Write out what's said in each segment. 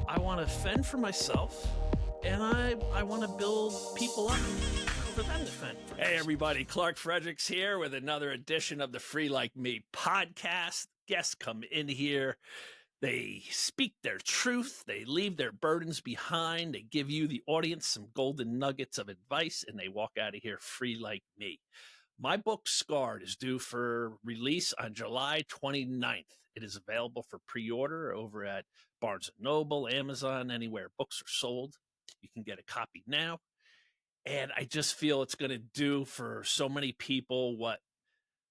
I want to fend for myself, and I want to build people up for them to fend for. Hey, everybody, Clark Fredericks here with another edition of the Free Like Me podcast. Guests come in here. They speak their truth. They leave their burdens behind. They give you, the audience, some golden nuggets of advice, and they walk out of here free like me. My book, Scarred, is due for release on July 29th. It is available for pre-order over at Barnes & Noble, Amazon, anywhere books are sold. You can get a copy now. And I just feel it's going to do for so many people what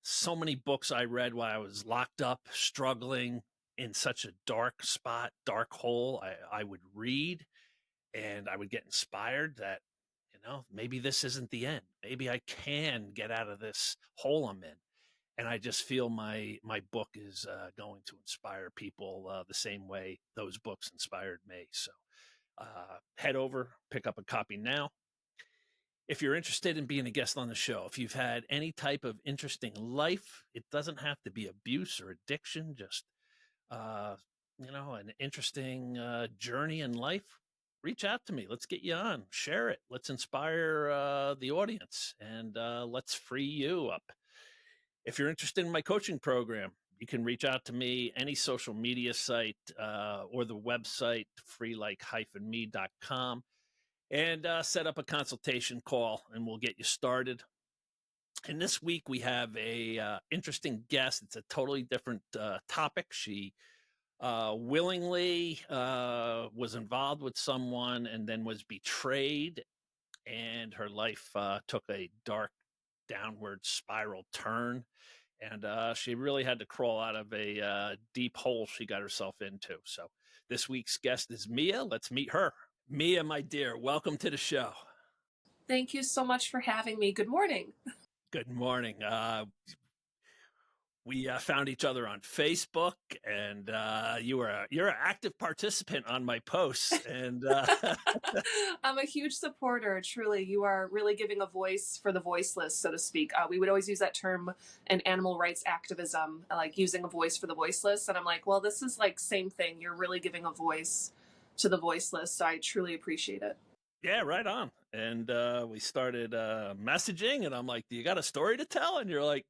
so many books I read while I was locked up, struggling in such a dark spot, dark hole. I would read and I would get inspired that, maybe this isn't the end. Maybe I can get out of this hole I'm in. And I just feel my book is going to inspire people the same way those books inspired me. So head over, pick up a copy now. If you're interested in being a guest on the show, if you've had any type of interesting life, it doesn't have to be abuse or addiction, just, an interesting journey in life, reach out to me. Let's get you on. Share it. Let's inspire the audience, and let's free you up. If you're interested in my coaching program, you can reach out to me, any social media site or the website, freelike-me.com, and set up a consultation call, and we'll get you started. And this week we have a interesting guest. It's a totally different topic. She willingly was involved with someone and then was betrayed, and her life took a dark downward spiral turn, and she really had to crawl out of a deep hole she got herself into. So this week's guest is Mia. Let's meet her. Mia, my dear, welcome to the show. Thank you so much for having me. Good morning. Good morning. We found each other on Facebook, and you're an active participant on my posts. And I'm a huge supporter. Truly, you are really giving a voice for the voiceless, so to speak. We would always use that term in animal rights activism, like using a voice for the voiceless. And I'm like, well, this is like same thing. You're really giving a voice to the voiceless. So I truly appreciate it. Yeah, right on. And we started messaging, and I'm like, do you got a story to tell? And you're like,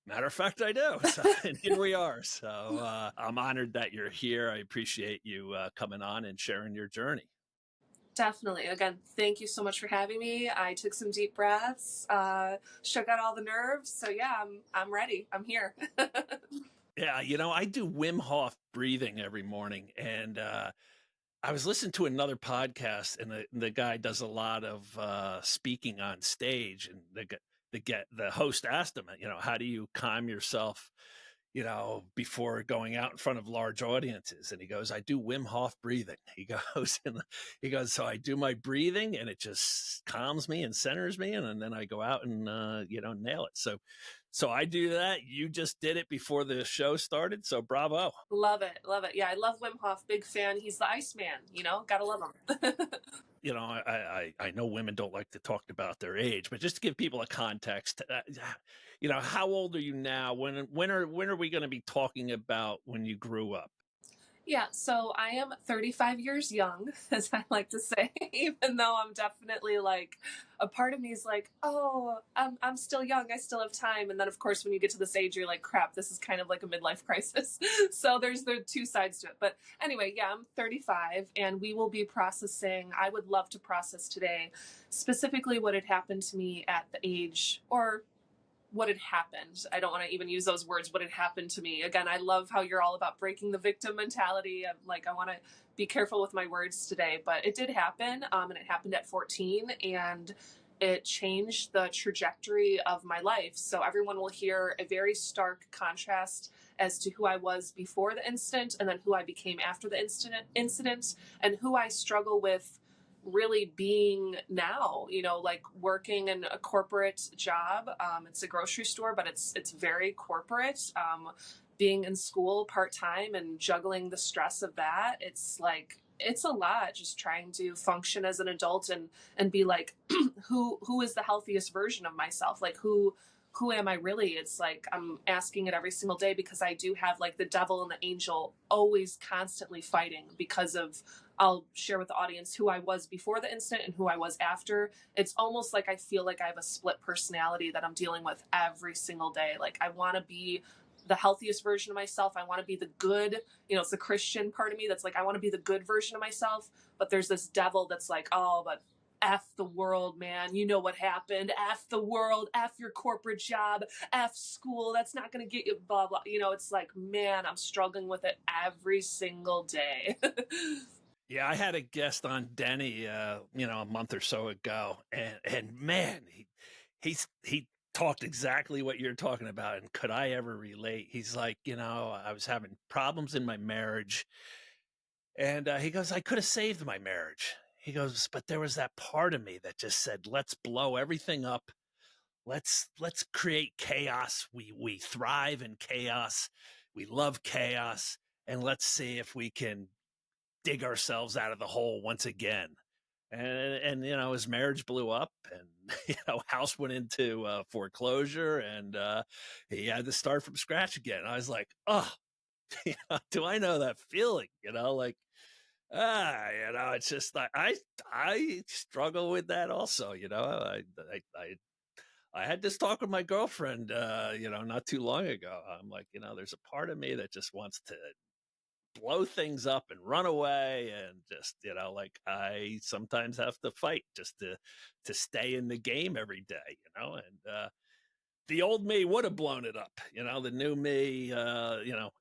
matter of fact, I do. So, and here we are. So I'm honored that you're here. I appreciate you coming on and sharing your journey. Definitely. Again, thank you so much for having me. I took some deep breaths, shook out all the nerves. So yeah, I'm ready. I'm here. Yeah, I do Wim Hof breathing every morning, and I was listening to another podcast, and the guy does a lot of speaking on stage, and the host asked him, how do you calm yourself, before going out in front of large audiences? And he goes, I do Wim Hof breathing. He goes, so I do my breathing, and it just calms me and centers me, and then I go out and nail it. So I do that. You just did it before the show started. So bravo. Love it. Love it. Yeah. I love Wim Hof. Big fan. He's the Iceman, gotta love him. I know women don't like to talk about their age, but just to give people a context, how old are you now? When are we going to be talking about when you grew up? Yeah, so I am 35 years young, as I like to say, even though I'm definitely like, a part of me is like, oh, I'm still young, I still have time. And then, of course, when you get to this age, you're like, crap, this is kind of like a midlife crisis. So there's the two sides to it. But anyway, yeah, I'm 35, and we will be processing, I would love to process today, specifically what had happened to me at the age, or what had happened. I don't want to even use those words, what had happened to me. Again, I love how you're all about breaking the victim mentality. I'm like, I want to be careful with my words today, but it did happen. And it happened at 14, and it changed the trajectory of my life. So everyone will hear a very stark contrast as to who I was before the incident, and then who I became after the incident, and who I struggle with really being now, like working in a corporate job. It's a grocery store, but it's very corporate. Being in school part-time and juggling the stress of that. It's like, it's a lot, just trying to function as an adult and be like, who is the healthiest version of myself? Like who who am I really? It's like I'm asking it every single day, because I do have like the devil and the angel always constantly fighting, because of, I'll share with the audience who I was before the incident and who I was after. It's almost like I feel like I have a split personality that I'm dealing with every single day. Like I want to be the healthiest version of myself. I want to be the good, it's the Christian part of me that's like, I want to be the good version of myself. But there's this devil that's like, oh, but F the world, man. You know what happened. F the world. F your corporate job. F school. That's not going to get you blah, blah. It's like, man, I'm struggling with it every single day. Yeah, I had a guest on Denny, a month or so ago, and man, he talked exactly what you're talking about. And could I ever relate? He's like, I was having problems in my marriage, and he goes, I could have saved my marriage. He goes, but there was that part of me that just said, let's blow everything up. Let's create chaos. We thrive in chaos. We love chaos, and let's see if we can dig ourselves out of the hole once again. And his marriage blew up, and house went into foreclosure, and he had to start from scratch again. I was like, oh, do I know that feeling? Like, it's just like I struggle with that also. I had this talk with my girlfriend, not too long ago. I'm like, there's a part of me that just wants to blow things up and run away, and just like I sometimes have to fight just to stay in the game every day, and the old me would have blown it up. The new me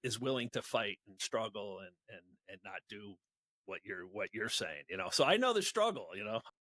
is willing to fight and struggle and not do what you're saying, so I know the struggle.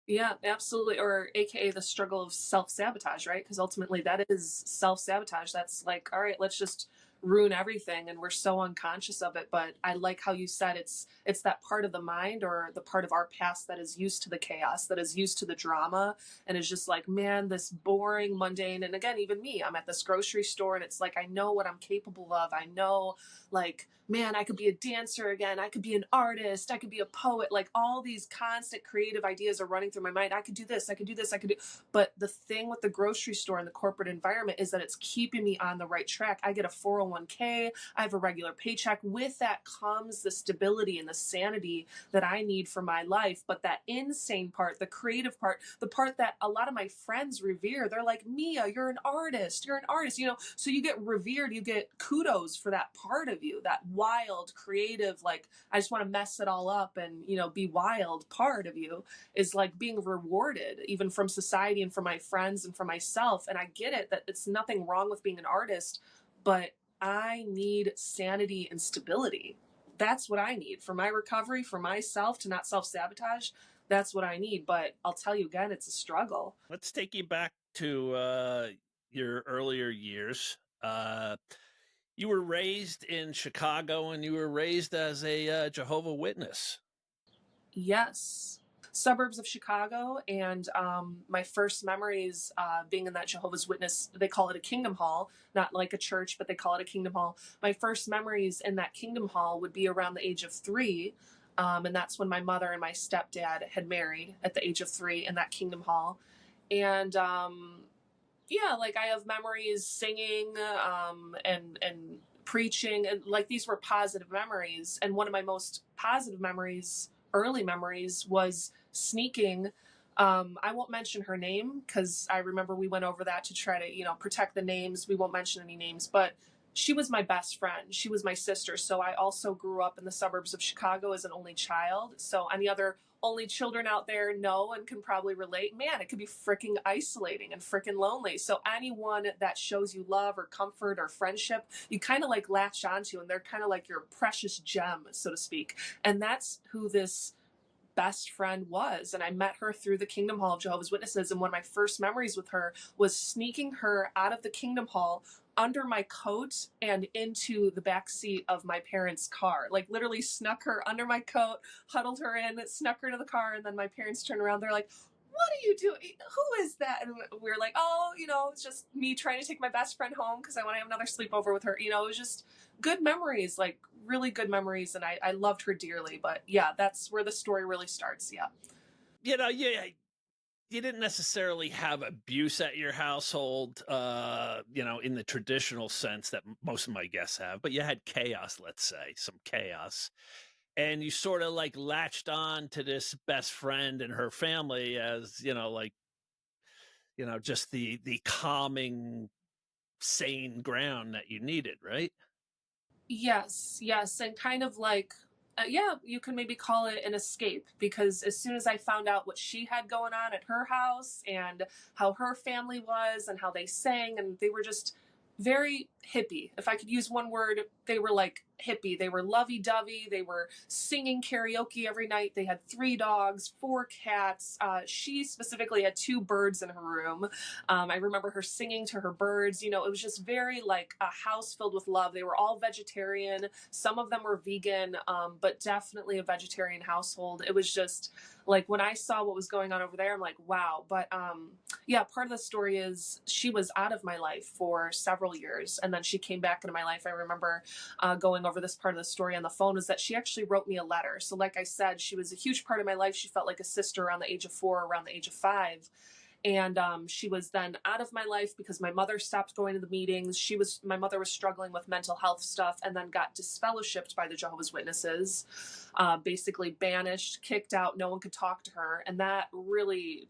Yeah, absolutely. Or AKA the struggle of self-sabotage, right? Because ultimately that is self-sabotage. That's like, all right, let's just ruin everything, and we're so unconscious of it. But I like how you said it's that part of the mind, or the part of our past, that is used to the chaos, that is used to the drama, and is just like, man, this boring, mundane. And again, even me, I'm at this grocery store, and it's like, I know what I'm capable of. I know, like, man, I could be a dancer again. I could be an artist. I could be a poet. Like, all these constant creative ideas are running through my mind. I could do this. I could do this. I could do. But the thing with the grocery store and the corporate environment is that it's keeping me on the right track. I get a 401k. I have a regular paycheck. With that comes the stability and the sanity that I need for my life. But that insane part, the creative part, the part that a lot of my friends revere, they're like, Mia, you're an artist. You're an artist. So you get revered. You get kudos for that part of you, that wild, creative, like, I just want to mess it all up and, be wild part of you, is like being rewarded even from society and from my friends and from myself. And I get it, that it's nothing wrong with being an artist, but I need sanity and stability. That's what I need for my recovery, for myself, to not self-sabotage. That's what I need. But I'll tell you again, it's a struggle. Let's take you back to your earlier years. You were raised in Chicago, and you were raised as a Jehovah Witness. Yes. Suburbs of Chicago. And my first memories being in that Jehovah's Witness, they call it a Kingdom Hall, not like a church, but they call it a Kingdom Hall. My first memories in that Kingdom Hall would be around the age of 3. And that's when my mother and my stepdad had married, at the age of 3, in that Kingdom Hall. And yeah, like, I have memories singing and preaching, and like, these were positive memories. And one of my most positive memories, early memories, was sneaking. I won't mention her name, because I remember we went over that to try to, protect the names. We won't mention any names, but she was my best friend. She was my sister. So I also grew up in the suburbs of Chicago as an only child. So any other only children out there know and can probably relate. Man, it could be freaking isolating and freaking lonely. So anyone that shows you love or comfort or friendship, you kind of like latch onto, and they're kind of like your precious gem, so to speak. And that's who this best friend was. And I met her through the Kingdom Hall of Jehovah's Witnesses. And one of my first memories with her was sneaking her out of the Kingdom Hall under my coat and into the back seat of my parents' car. Like, literally snuck her under my coat, huddled her in, snuck her to the car, and then my parents turned around. They're like, what are you doing? Who is that? And we were like, oh, it's just me trying to take my best friend home because I want to have another sleepover with her. It was just good memories, like really good memories. And I loved her dearly. But yeah, that's where the story really starts. Yeah. Yeah, you didn't necessarily have abuse at your household, in the traditional sense that most of my guests have, but you had chaos, let's say, some chaos. And you sort of like latched on to this best friend and her family as, just the calming, sane ground that you needed, right? Yes, yes. And kind of like, yeah, you can maybe call it an escape, because as soon as I found out what she had going on at her house and how her family was and how they sang, and they were just very hippie. If I could use one word, they were like hippie. They were lovey dovey. They were singing karaoke every night. They had 3 dogs, 4 cats. She specifically had 2 birds in her room. I remember her singing to her birds. It was just very like a house filled with love. They were all vegetarian. Some of them were vegan, but definitely a vegetarian household. It was just like when I saw what was going on over there, I'm like, wow. But yeah, part of the story is she was out of my life for several years, and then she came back into my life. I remember going over this part of the story on the phone, is that she actually wrote me a letter. So like I said, she was a huge part of my life. She felt like a sister around the age of 4, around the age of 5. And she was then out of my life because my mother stopped going to the meetings. My mother was struggling with mental health stuff, and then got disfellowshipped by the Jehovah's Witnesses, basically banished, kicked out. No one could talk to her. And that really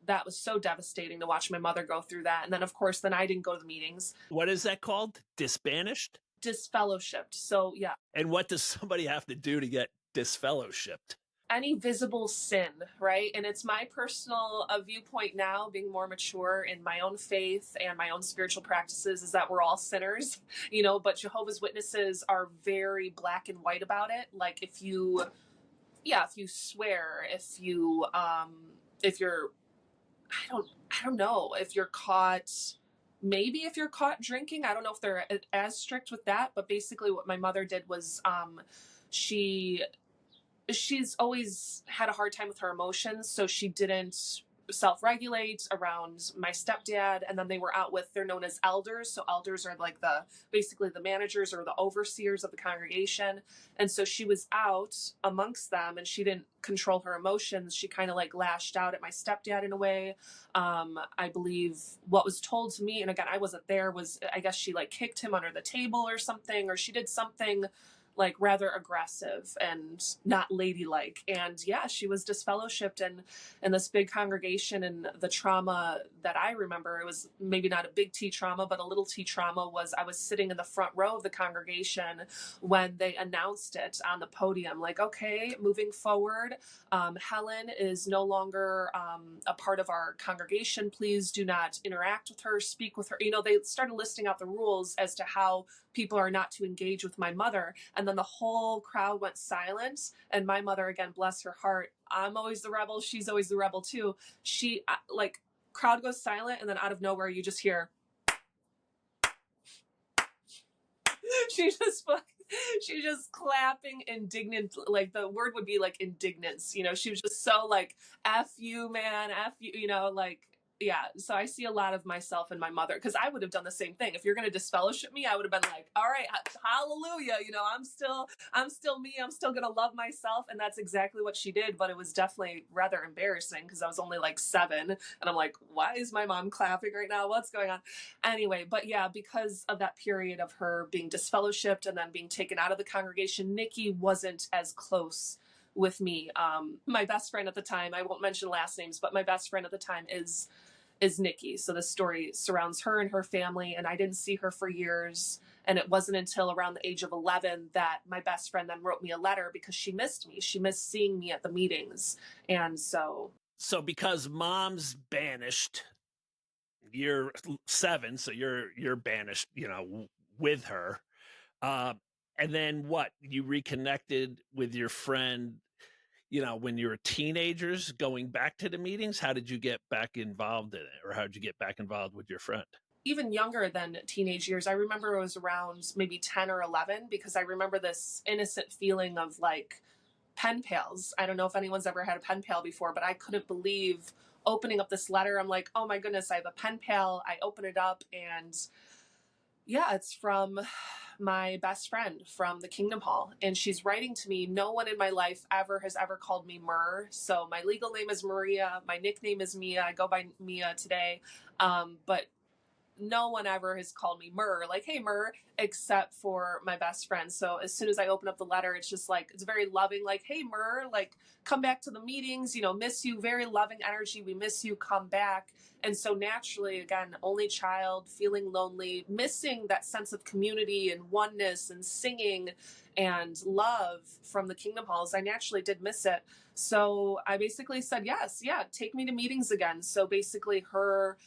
that was so devastating to watch my mother go through that. And then, of course, I didn't go to the meetings. What is that called? Disbanished? Disfellowshipped. So, yeah. And what does somebody have to do to get disfellowshipped? Any visible sin, right? And it's my personal viewpoint now, being more mature in my own faith and my own spiritual practices, is that we're all sinners, but Jehovah's Witnesses are very black and white about it. Like if you swear, if you're, I don't know, if you're caught, maybe if you're caught drinking, I don't know if they're as strict with that, but basically what my mother did was, she's always had a hard time with her emotions, so she didn't self-regulate around my stepdad. And then they were out with, they're known as elders, so elders are like basically the managers or the overseers of the congregation. And so she was out amongst them, and she didn't control her emotions. She kind of like lashed out at my stepdad in a way. I believe what was told to me, and again, I wasn't there, was I guess she like kicked him under the table or something, or she did something like rather aggressive and not ladylike. And yeah, she was disfellowshipped, and in this big congregation. And the trauma that I remember, it was maybe not a big T trauma, but a little T trauma, was I was sitting in the front row of the congregation when they announced it on the podium, like, okay, moving forward, Helen is no longer a part of our congregation. Please do not interact with her, speak with her. They started listing out the rules as to how people are not to engage with my mother. And then the whole crowd went silent. And my mother, again, bless her heart, I'm always the rebel, she's always the rebel too. She like, crowd goes silent, and then out of nowhere you just hear she's just clapping indignant, like the word would be like indignance. She was just so like, F you, man, F you, like, yeah. So I see a lot of myself in my mother, because I would have done the same thing. If you're going to disfellowship me, I would have been like, all right, hallelujah, I'm still me, I'm still going to love myself. And that's exactly what she did. But it was definitely rather embarrassing, because I was only like 7, and I'm like, why is my mom clapping right now? What's going on? Anyway, but yeah, because of that period of her being disfellowshipped and then being taken out of the congregation, Nikki wasn't as close with me. My best friend at the time, I won't mention last names, but my best friend at the time is Nikki. So the story surrounds her and her family, and I didn't see her for years. And it wasn't until around the age of 11 that my best friend then wrote me a letter, because she missed me. She missed seeing me at the meetings. And so because mom's banished, you're 7, so you're banished, with her. And then what? You reconnected with your friend, when you were teenagers, going back to the meetings. How did you get back involved in it? Or how did you get back involved with your friend? Even younger than teenage years, I remember it was around maybe 10 or 11, because I remember this innocent feeling of like pen pals. I don't know if anyone's ever had a pen pal before, but I couldn't believe opening up this letter. I'm like, oh my goodness, I have a pen pal. I open it up, and Yeah, it's from my best friend from the Kingdom Hall. And she's writing to me. No one in my life has ever called me Mur. So my legal name is Maria. My nickname is Mia. I go by Mia today. But no one ever has called me Mur, like, hey, Mur, except for my best friend. So as soon as I open up the letter, it's just like, it's very loving, like, hey, Mur, like, come back to the meetings, miss you, very loving energy. We miss you, come back. And so naturally, again, only child, feeling lonely, missing that sense of community and oneness and singing and love from the Kingdom Halls. I naturally did miss it. So I basically said, yes, yeah, take me to meetings again. So basically her,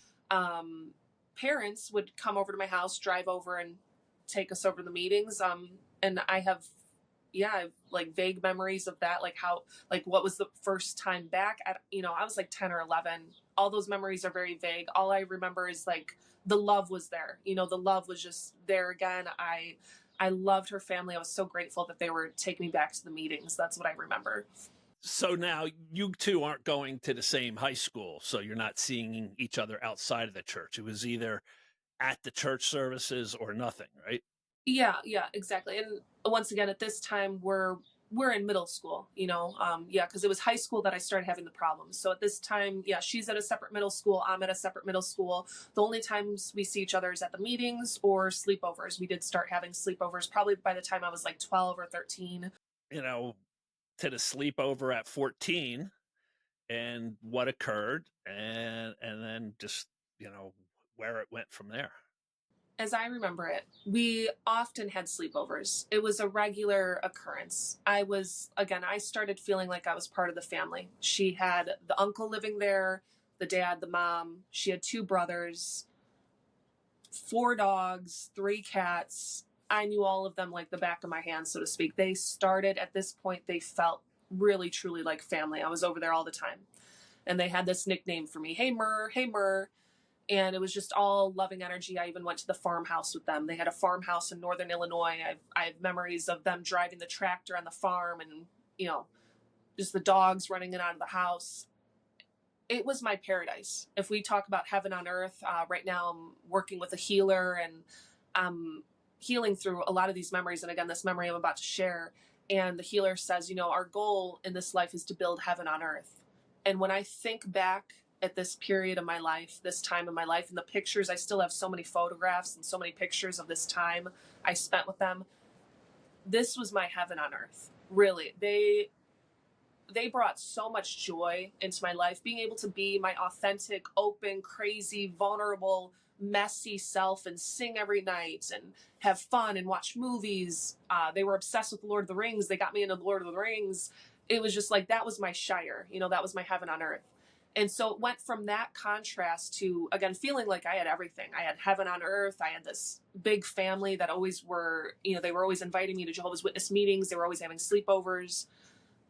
parents would come over to my house, drive over and take us over to the meetings. And I have like vague memories of that, like how, like what was the first time back at, I was like 10 or 11. All those memories are very vague. All I remember is like the love was there. The love was just there again. I loved her family. I was so grateful that they were taking me back to the meetings. That's what I remember. So now you two aren't going to the same high school, so you're not seeing each other outside of the church. It was either at the church services or nothing, right? Yeah, exactly. And once again, at this time, we're in middle school, because it was high school that I started having the problems. So at this time, yeah, she's at a separate middle school. I'm at a separate middle school. The only times we see each other is at the meetings or sleepovers. We did start having sleepovers probably by the time I was like 12 or 13. To the sleepover at 14 and what occurred and then just, where it went from there. As I remember it, we often had sleepovers. It was a regular occurrence. I started feeling like I was part of the family. She had the uncle living there, the dad, the mom. She had 2 brothers, 4 dogs, 3 cats. I knew all of them like the back of my hand, so to speak. They felt really, truly like family. I was over there all the time. And they had this nickname for me, hey, Mur, hey, Mur. And it was just all loving energy. I even went to the farmhouse with them. They had a farmhouse in northern Illinois. I have memories of them driving the tractor on the farm and, just the dogs running in and out of the house. It was my paradise. If we talk about heaven on earth, right now I'm working with a healer and I'm healing through a lot of these memories. And again, this memory I'm about to share. And the healer says, our goal in this life is to build heaven on earth. And when I think back at this period of my life, this time in my life, and the pictures, I still have so many photographs and so many pictures of this time I spent with them. This was my heaven on earth. Really. They brought so much joy into my life, being able to be my authentic, open, crazy, vulnerable, messy self and sing every night and have fun and watch movies. They were obsessed with Lord of the Rings. They got me into Lord of the Rings. It was just like, that was my Shire, that was my heaven on earth. And so it went from that contrast to, again, feeling like I had everything. I had heaven on earth. I had this big family that always were, they were always inviting me to Jehovah's Witness meetings. They were always having sleepovers.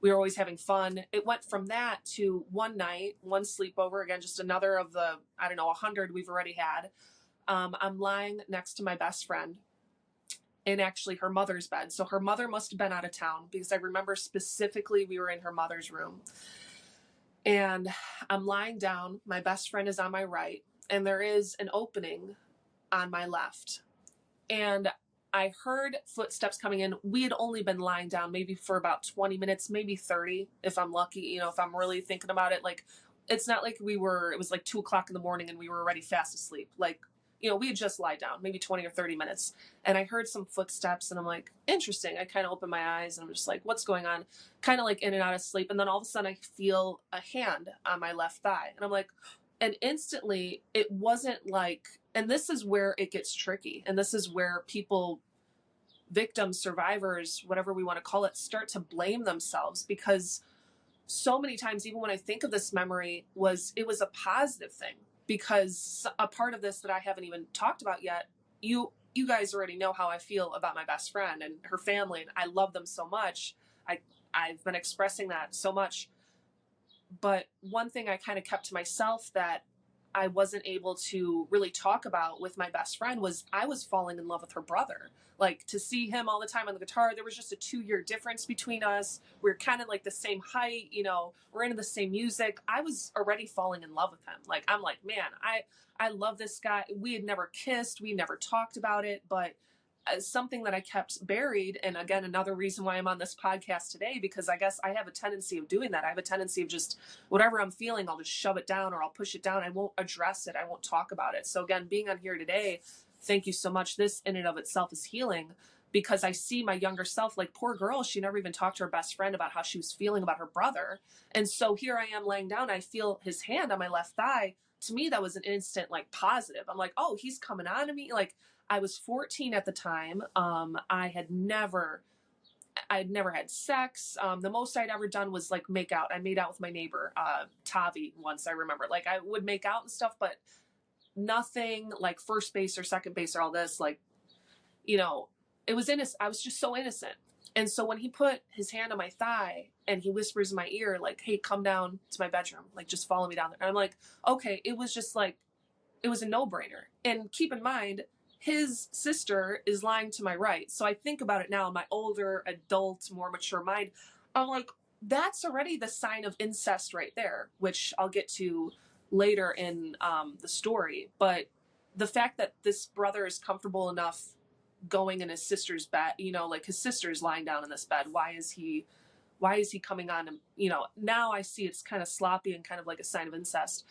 We were always having fun. It went from that to one night, one sleepover, again, just another of the, 100 we've already had. I'm lying next to my best friend in actually her mother's bed. So her mother must have been out of town because I remember specifically we were in her mother's room. And I'm lying down. My best friend is on my right, and there is an opening on my left. And I heard footsteps coming in. We had only been lying down maybe for about 20 minutes, maybe 30, if I'm lucky, if I'm really thinking about it. Like, it's not like it was like 2:00 in the morning and we were already fast asleep. Like, we had just lied down, maybe 20 or 30 minutes. And I heard some footsteps and I'm like, interesting. I kind of open my eyes and I'm just like, what's going on? Kind of like in and out of sleep. And then all of a sudden I feel a hand on my left thigh. And I'm like, and instantly it wasn't like, and this is where it gets tricky. And this is where people, victims, survivors, whatever we want to call it, start to blame themselves, because so many times, even when I think of this memory, it was a positive thing, because a part of this that I haven't even talked about yet, you guys already know how I feel about my best friend and her family, and I love them so much. I've been expressing that so much. But one thing I kind of kept to myself that I wasn't able to really talk about with my best friend was I was falling in love with her brother. Like, to see him all the time on the guitar, there was just a 2-year difference between us. We were kind of like the same height, you know, we're into the same music. I was already falling in love with him. Like, I'm like, man, I love this guy. We had never kissed, we never talked about it, but something that I kept buried. And again, another reason why I'm on this podcast today, because I guess I have a tendency of doing that. I have a tendency of just whatever I'm feeling, I'll just shove it down or I'll push it down. I won't address it. I won't talk about it. So again, being on here today, thank you so much. This in and of itself is healing, because I see my younger self, like, poor girl, she never even talked to her best friend about how she was feeling about her brother. And so here I am laying down, I feel his hand on my left thigh. To me, that was an instant, like, positive. I'm like, oh, he's coming on to me. Like, I was 14 at the time. I had never had sex. The most I'd ever done was like make out. I made out with my neighbor, Tavi, once. I remember, like, I would make out and stuff, but nothing like first base or second base or all this. Like, you know, it was innocent. I was just so innocent. And so when he put his hand on my thigh and he whispers in my ear, like, hey, come down to my bedroom, like, just follow me down there. And I'm like, okay, it was just like, it was a no-brainer. And keep in mind, his sister is lying to my right. So I think about it now in my older, adult, more mature mind. I'm like, that's already the sign of incest right there, which I'll get to later in the story. But the fact that this brother is comfortable enough going in his sister's bed, you know, like, his sister's lying down in this bed. Why is he coming on him? You know, now I see it's kind of sloppy and kind of like a sign of incest.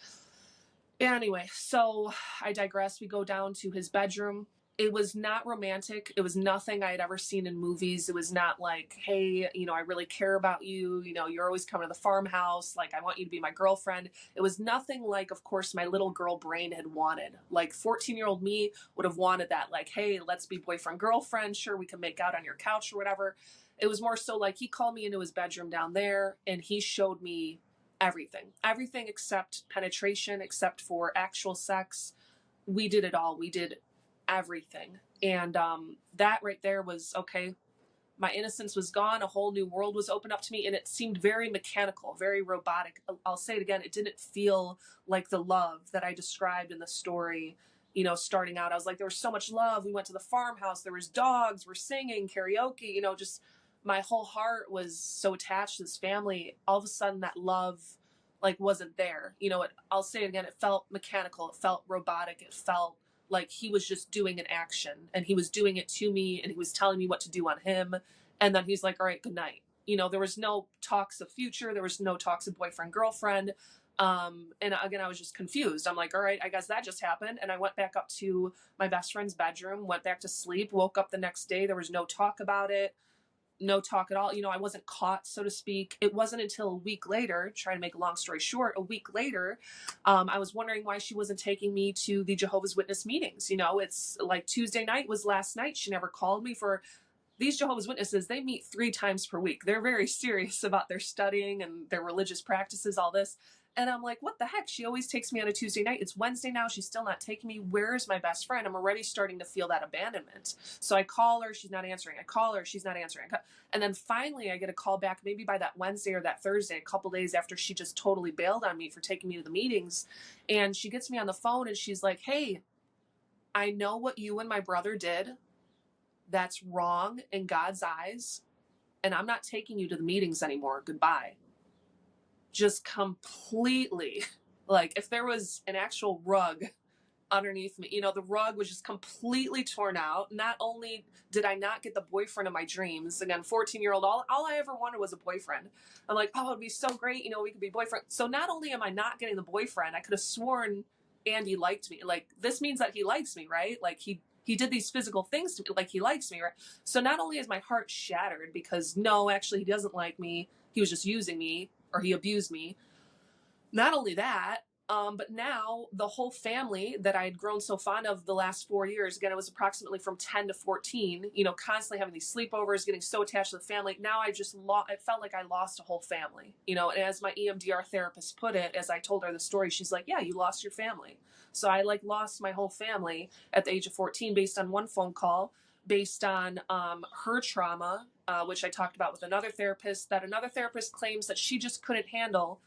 Anyway, so I digress. We go down to his bedroom. It was not romantic. It was nothing I had ever seen in movies. It was not like, hey, you know, I really care about you. You know, you're always coming to the farmhouse. Like, I want you to be my girlfriend. It was nothing like, of course, my little girl brain had wanted. Like, 14-year-old me would have wanted that. Like, hey, let's be boyfriend, girlfriend. Sure, we can make out on your couch or whatever. It was more so like, he called me into his bedroom down there and he showed me everything except penetration, except for actual sex. We did it all. We did everything. And that right there was, okay, my innocence was gone. A whole new world was opened up to me, and it seemed very mechanical, very robotic. I'll say it again. It didn't feel like the love that I described in the story. You know, starting out, I was like, there was so much love. We went to the farmhouse. There was dogs. We're singing karaoke. You know, just my whole heart was so attached to this family. All of a sudden, that love, like, wasn't there. You know, I'll say it again. It felt mechanical. It felt robotic. It felt like he was just doing an action, and he was doing it to me, and he was telling me what to do on him. And then he's like, all right, good night. You know, there was no talks of future. There was no talks of boyfriend, girlfriend. And again, I was just confused. I'm like, all right, I guess that just happened. And I went back up to my best friend's bedroom, went back to sleep, woke up the next day. There was no talk about it. No talk at all. You know, I wasn't caught, so to speak. It wasn't until a week later, trying to make a long story short, a week later, I was wondering why she wasn't taking me to the Jehovah's Witness meetings. You know, it's like Tuesday night was last night. She never called me for these Jehovah's Witnesses. They meet 3 times per week. They're very serious about their studying and their religious practices, all this. And I'm like, what the heck? She always takes me on a Tuesday night. It's Wednesday now. She's still not taking me. Where's my best friend? I'm already starting to feel that abandonment. So I call her. She's not answering. I call her. She's not answering. And then finally I get a call back maybe by that Wednesday or that Thursday, a couple days after she just totally bailed on me for taking me to the meetings. And she gets me on the phone and she's like, hey, I know what you and my brother did. That's wrong in God's eyes. And I'm not taking you to the meetings anymore. Goodbye. Just completely, like, if there was an actual rug underneath me, you know, the rug was just completely torn out. Not only did I not get the boyfriend of my dreams, again, 14-year-old, all I ever wanted was a boyfriend. I'm like, oh, it'd be so great, you know, we could be boyfriend. So not only am I not getting the boyfriend, I could have sworn Andy liked me. Like, this means that he likes me, right? Like, he did these physical things to me, like, he likes me, right? So not only is my heart shattered because no, actually he doesn't like me, he was just using me, or he abused me. Not only that, but now the whole family that I had grown so fond of the last 4 years, again, it was approximately from 10 to 14, you know, constantly having these sleepovers, getting so attached to the family. Now I just it felt like I lost a whole family, you know, and as my EMDR therapist put it, as I told her the story, she's like, yeah, you lost your family. So I like lost my whole family at the age of 14 based on one phone call, based on her trauma, which I talked about with another therapist, that another therapist claims that she just couldn't handle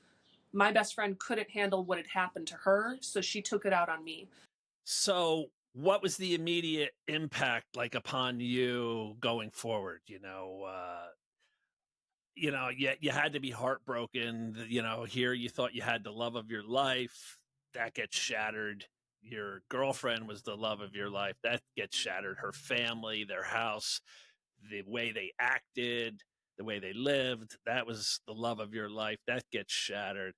my best friend couldn't handle what had happened to her, so she took it out on me. So what was the immediate impact like upon you going forward? You had to be heartbroken. Here you thought you had the love of your life. That gets shattered. Your girlfriend was the love of your life. That gets shattered. Her family, their house, the way they acted, the way they lived, that was the love of your life. That gets shattered.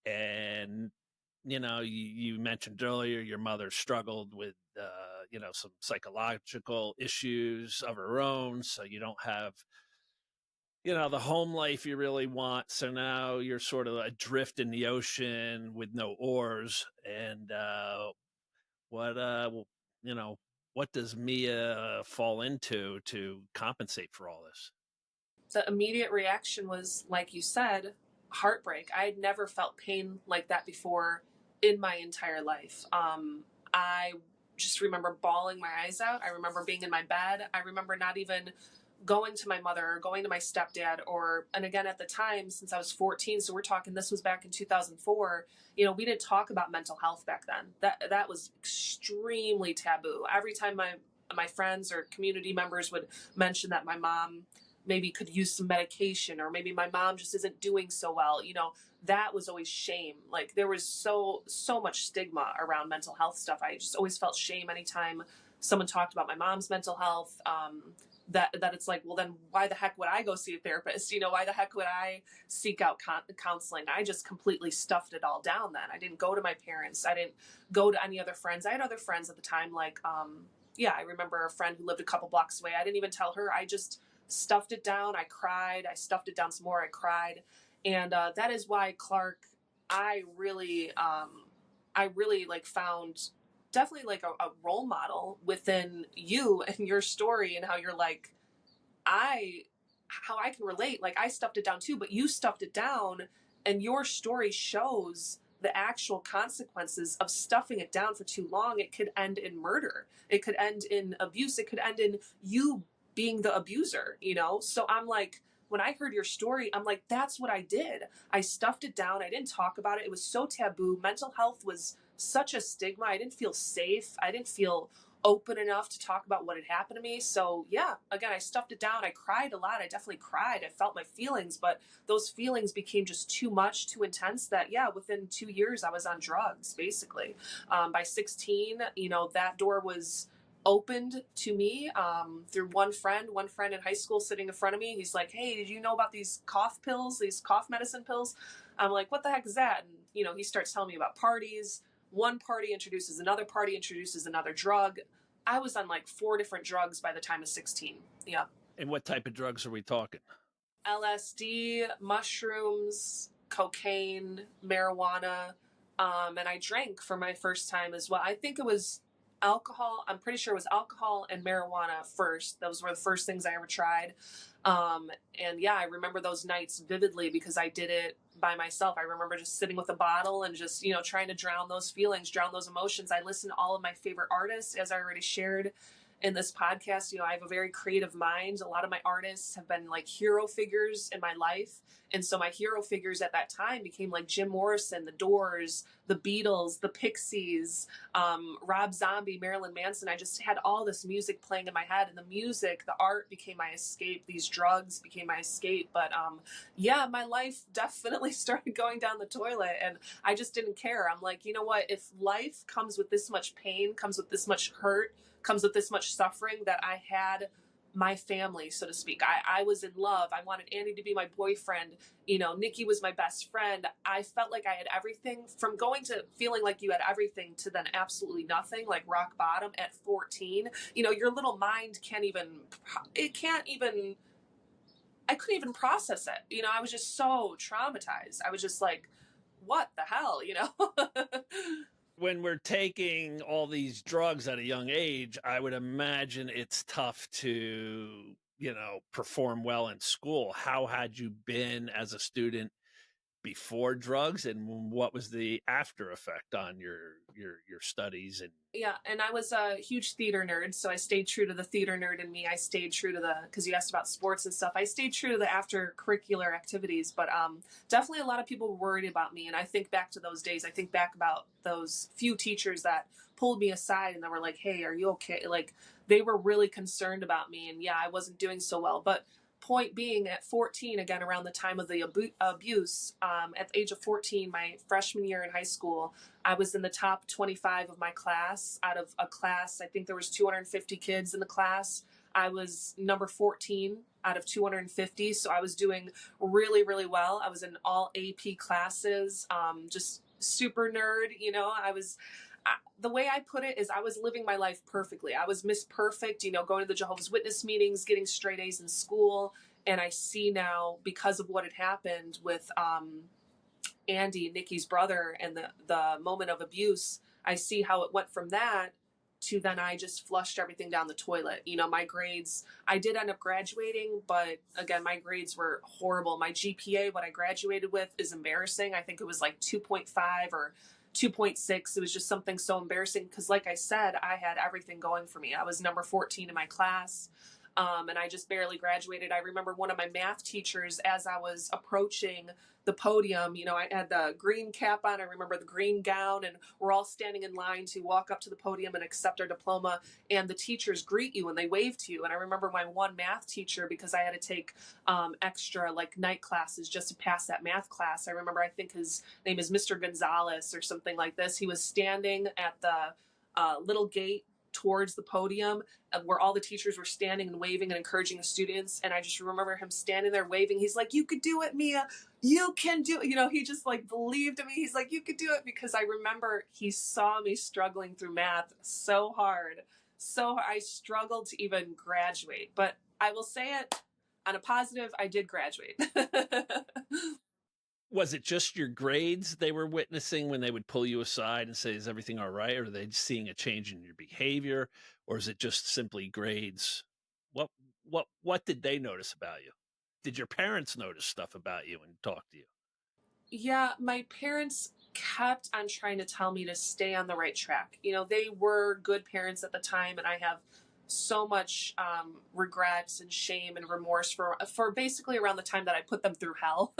And, you mentioned earlier your mother struggled with, some psychological issues of her own. So you don't have the home life you really want. So now you're sort of adrift in the ocean with no oars. And what you know, what does Mia fall into to compensate for all this? The immediate reaction was, like you said, heartbreak. I had never felt pain like that before in my entire life. I just remember bawling my eyes out. I remember being in my bed. I remember not even going to my mother or going to my stepdad, and again, at the time, since I was 14, so we're talking, this was back in 2004, we didn't talk about mental health back then. That was extremely taboo. Every time my friends or community members would mention that my mom maybe could use some medication, or maybe my mom just isn't doing so well, that was always shame. Like, there was so much stigma around mental health stuff. I just always felt shame anytime someone talked about my mom's mental health. That it's like, well, then why the heck would I go see a therapist? Why the heck would I seek out counseling? I just completely stuffed it all down then. I didn't go to my parents. I didn't go to any other friends. I had other friends at the time, like, yeah, I remember a friend who lived a couple blocks away. I didn't even tell her. I just stuffed it down. I cried. I stuffed it down some more. I cried. And that is why, Clark, I really, like found definitely like a role model within you and your story, and how you're like, how I can relate. Like, I stuffed it down too, but you stuffed it down, and your story shows the actual consequences of stuffing it down for too long. It could end in murder. It could end in abuse. It could end in you being the abuser. So I'm like, when I heard your story, I'm like, that's what I did. I stuffed it down. I didn't talk about it. It was so taboo. Mental health was such a stigma. I didn't feel safe. I didn't feel open enough to talk about what had happened to me. So yeah, again, I stuffed it down. I cried a lot. I definitely cried. I felt my feelings, but those feelings became just too much, too intense, that yeah, within 2 years I was on drugs, basically. By 16, that door was opened to me, through one friend in high school sitting in front of me. He's like, hey, did you know about these cough pills, these cough medicine pills? I'm like, what the heck is that? And he starts telling me about parties. One party introduces another drug. I was on like 4 different drugs by the time of 16. Yeah. And what type of drugs are we talking? LSD, mushrooms, cocaine, marijuana. And I drank for my first time as well. I think it was alcohol. I'm pretty sure it was alcohol and marijuana first. Those were the first things I ever tried. And yeah, I remember those nights vividly because I did it by myself. I remember just sitting with a bottle and just, trying to drown those feelings, drown those emotions. I listened to all of my favorite artists, as I already shared in this podcast. I have a very creative mind. A lot of my artists have been like hero figures in my life. And so my hero figures at that time became like Jim Morrison, The Doors, The Beatles, The Pixies, Rob Zombie, Marilyn Manson. I just had all this music playing in my head, and the music, the art became my escape. These drugs became my escape. But yeah, my life definitely started going down the toilet, and I just didn't care. I'm like, you know what? If life comes with this much pain, comes with this much hurt, comes with this much suffering, that I had my family, so to speak. I was in love. I wanted Andy to be my boyfriend. Nikki was my best friend. I felt like I had everything. From going to feeling like you had everything to then absolutely nothing, like rock bottom at 14. Your little mind I couldn't even process it. I was just so traumatized. I was just like, what the hell? When we're taking all these drugs at a young age, I would imagine it's tough to, perform well in school. How had you been as a student before drugs, and what was the after effect on your studies? And Yeah, and I was a huge theater nerd, so I stayed true to the theater nerd in me. I stayed true to because you asked about sports and stuff. I stayed true to the after curricular activities, but definitely a lot of people were worried about me. And I think back to those days. I think back about those few teachers that pulled me aside and they were like, "Hey, are you okay?" Like they were really concerned about me, and yeah, I wasn't doing so well, but. Point being, at 14, again around the time of the abuse, at the age of 14, my freshman year in high school, I was in the top 25 of my class. Out of a class, I think there was 250 kids in the class. I was number 14 out of 250, so I was doing really, really well. I was in all AP classes, just super nerd. The way I put it is I was living my life perfectly. I was Miss Perfect, going to the Jehovah's Witness meetings, getting straight A's in school. And I see now, because of what had happened with Andy, Nikki's brother, and the moment of abuse, I see how it went from that to then I just flushed everything down the toilet. My grades, I did end up graduating, but again, my grades were horrible. My GPA, what I graduated with, is embarrassing. I think it was like 2.5 or 2.6. It was just something so embarrassing because, like I said, I had everything going for me. I was number 14 in my class. And I just barely graduated. I remember one of my math teachers, as I was approaching the podium, I had the green cap on. I remember the green gown, and we're all standing in line to walk up to the podium and accept our diploma. And the teachers greet you and they wave to you. And I remember my one math teacher, because I had to take extra like night classes just to pass that math class. I remember, I think his name is Mr. Gonzalez or something like this. He was standing at the little gate towards the podium where all the teachers were standing and waving and encouraging the students. And I just remember him standing there waving. He's like, "You could do it, Mia. You can do it." He just like believed in me. He's like, "You could do it," because I remember he saw me struggling through math so hard. So I struggled to even graduate. But I will say it on a positive, I did graduate. was it just your grades they were witnessing when they would pull you aside and say, "Is everything all right?" Or are they seeing a change in your behavior? Or is it just simply grades? What what did they notice about you? Did your parents notice stuff about you and talk to you? Yeah, my parents kept on trying to tell me to stay on the right track. They were good parents at the time, and I have so much regrets and shame and remorse for basically around the time that I put them through hell.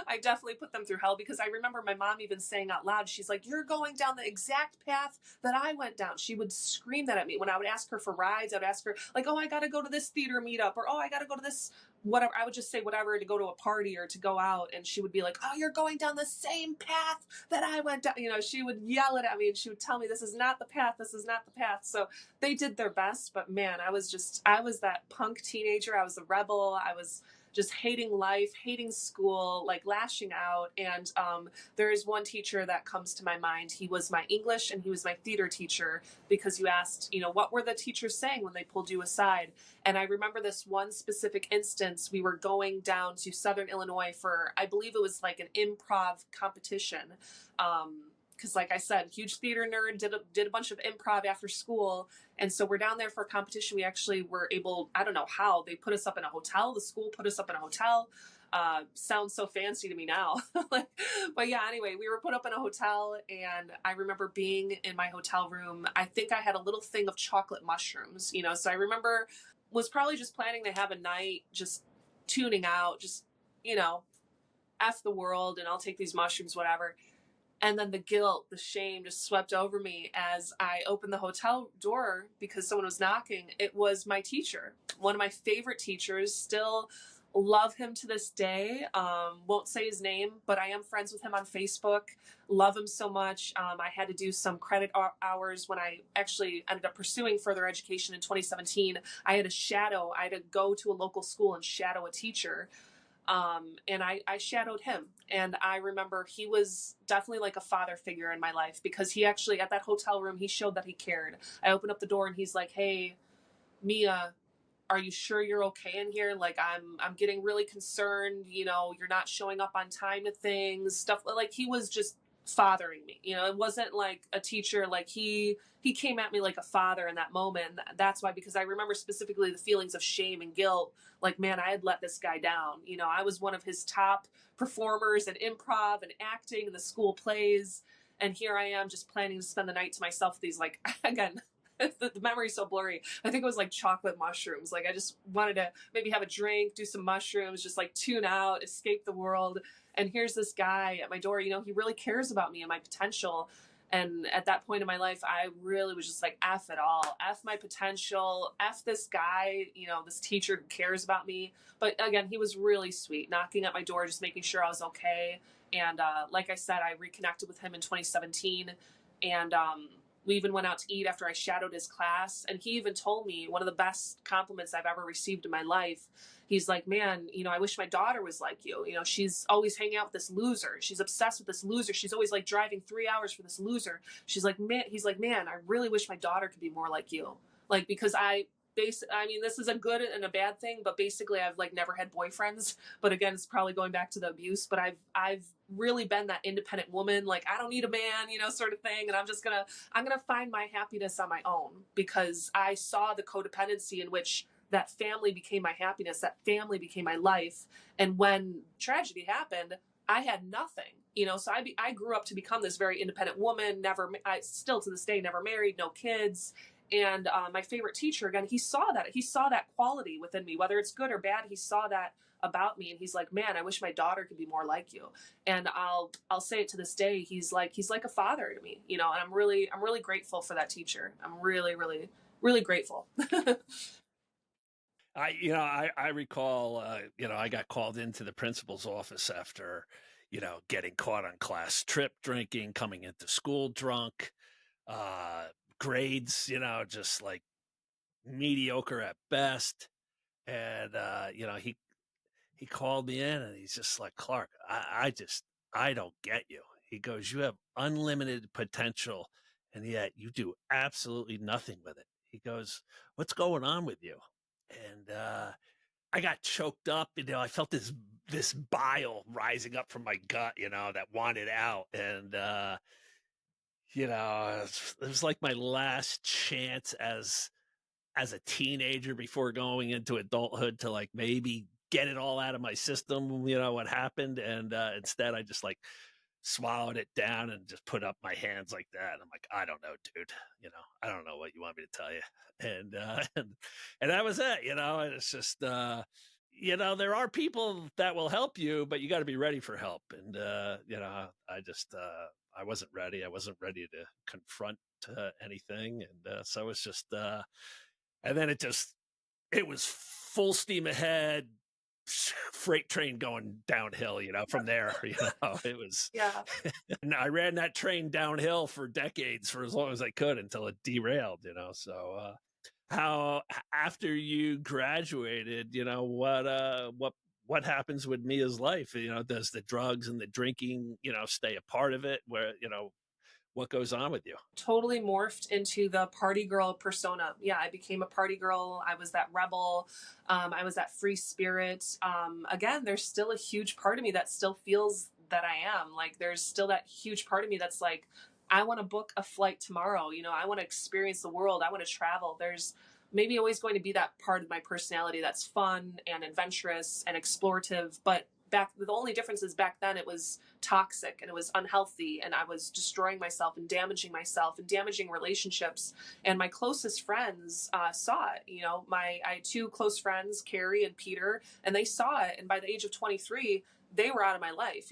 I definitely put them through hell because I remember my mom even saying out loud, she's like, "You're going down the exact path that I went down." She would scream that at me when I would ask her for rides. I would ask her like, "Oh, I got to go to this theater meetup," or, "Oh, I got to go to this whatever." I would just say whatever to go to a party or to go out, and she would be like, "Oh, you're going down the same path that I went down." She would yell it at me and she would tell me, "This is not the path. This is not the path." So they did their best, but man, I was that punk teenager. I was a rebel. I was just hating life, hating school, like lashing out. And there is one teacher that comes to my mind. He was my English and he was my theater teacher, because you asked, what were the teachers saying when they pulled you aside? And I remember this one specific instance. We were going down to Southern Illinois for, I believe it was like an improv competition. Because like I said, huge theater nerd, did a bunch of improv after school. And so we're down there for a competition. We actually were able, I don't know how, they put us up in a hotel. The school put us up in a hotel. Sounds so fancy to me now. But yeah, anyway, we were put up in a hotel, and I remember being in my hotel room. I think I had a little thing of chocolate mushrooms, so I remember was probably just planning to have a night, just tuning out, just, F the world and I'll take these mushrooms, whatever. And then the guilt, the shame just swept over me as I opened the hotel door because someone was knocking. It was my teacher, one of my favorite teachers. Still love him to this day. Won't say his name, but I am friends with him on Facebook. Love him so much. I had to do some credit hours when I actually ended up pursuing further education in 2017. I had to go to a local school and shadow a teacher. And I shadowed him. And I remember he was definitely like a father figure in my life, because he actually, at that hotel room, he showed that he cared. I opened up the door and he's like, "Hey, Mia, are you sure you're okay in here? Like, I'm getting really concerned. You're not showing up on time to things," stuff like he was just fathering me. It wasn't like a teacher, like he came at me like a father in that moment. That's why, because I remember specifically the feelings of shame and guilt. Like, man, I had let this guy down. I was one of his top performers in improv and acting in the school plays. And here I am just planning to spend the night to myself with these, like, again, the memory's so blurry. I think it was like chocolate mushrooms. Like, I just wanted to maybe have a drink, do some mushrooms, just like tune out, escape the world. And here's this guy at my door, he really cares about me and my potential. And at that point in my life, I really was just like, F it all, F my potential, F this guy, this teacher who cares about me. But again, he was really sweet, knocking at my door, just making sure I was okay. And like I said, I reconnected with him in 2017. And we even went out to eat after I shadowed his class. And he even told me one of the best compliments I've ever received in my life. He's like, man, I wish my daughter was like you. She's always hanging out with this loser. She's obsessed with this loser. She's always like driving 3 hours for this loser. He's like, man, I really wish my daughter could be more like you. Like, because this is a good and a bad thing, but basically I've like never had boyfriends. But again, it's probably going back to the abuse, but I've really been that independent woman. Like, I don't need a man, sort of thing. And I'm going to find my happiness on my own, because I saw the codependency in which that family became my happiness. That family became my life. And when tragedy happened, I had nothing, so I grew up to become this very independent woman, I still to this day, never married, no kids. And my favorite teacher, again, he saw that quality within me, whether it's good or bad. He saw that about me, and he's like, man, I wish my daughter could be more like you. And I'll say it to this day. He's like a father to me, and I'm really grateful for that teacher. I'm really, really, really grateful. I recall, I got called into the principal's office after, getting caught on class trip drinking, coming into school drunk, grades, just like mediocre at best. And, he called me in and he's just like, Clark, I don't get you. He goes, you have unlimited potential and yet you do absolutely nothing with it. He goes, what's going on with you? And I got choked up. I felt this bile rising up from my gut, that wanted out. And it was like my last chance as a teenager before going into adulthood to like maybe get it all out of my system, what happened. And instead I just like swallowed it down and just put up my hands like that. And I'm like, I don't know, dude, I don't know what you want me to tell you. And, and that was it, and it's just, there are people that will help you, but you got to be ready for help. And, I wasn't ready. I wasn't ready to confront anything. And so it's just, and then it was full steam ahead, freight train going downhill, from there, it was, Yeah. and I ran that train downhill for decades, for as long as I could, until it derailed, so, how, after you graduated, what happens with Mia's life? Does the drugs and the drinking, stay a part of it? Where, what goes on with you? Totally morphed into the party girl persona. Yeah, I became a party girl. I was that rebel. I was that free spirit. Again, there's still a huge part of me that still feels that I am. Like, there's still that huge part of me that's like, I want to book a flight tomorrow. I want to experience the world. I want to travel. There's maybe always going to be that part of my personality that's fun and adventurous and explorative. But the only difference is back then it was toxic and it was unhealthy, and I was destroying myself and damaging relationships. And my closest friends saw it. I had two close friends, Carrie and Peter, and they saw it. And by the age of 23, they were out of my life.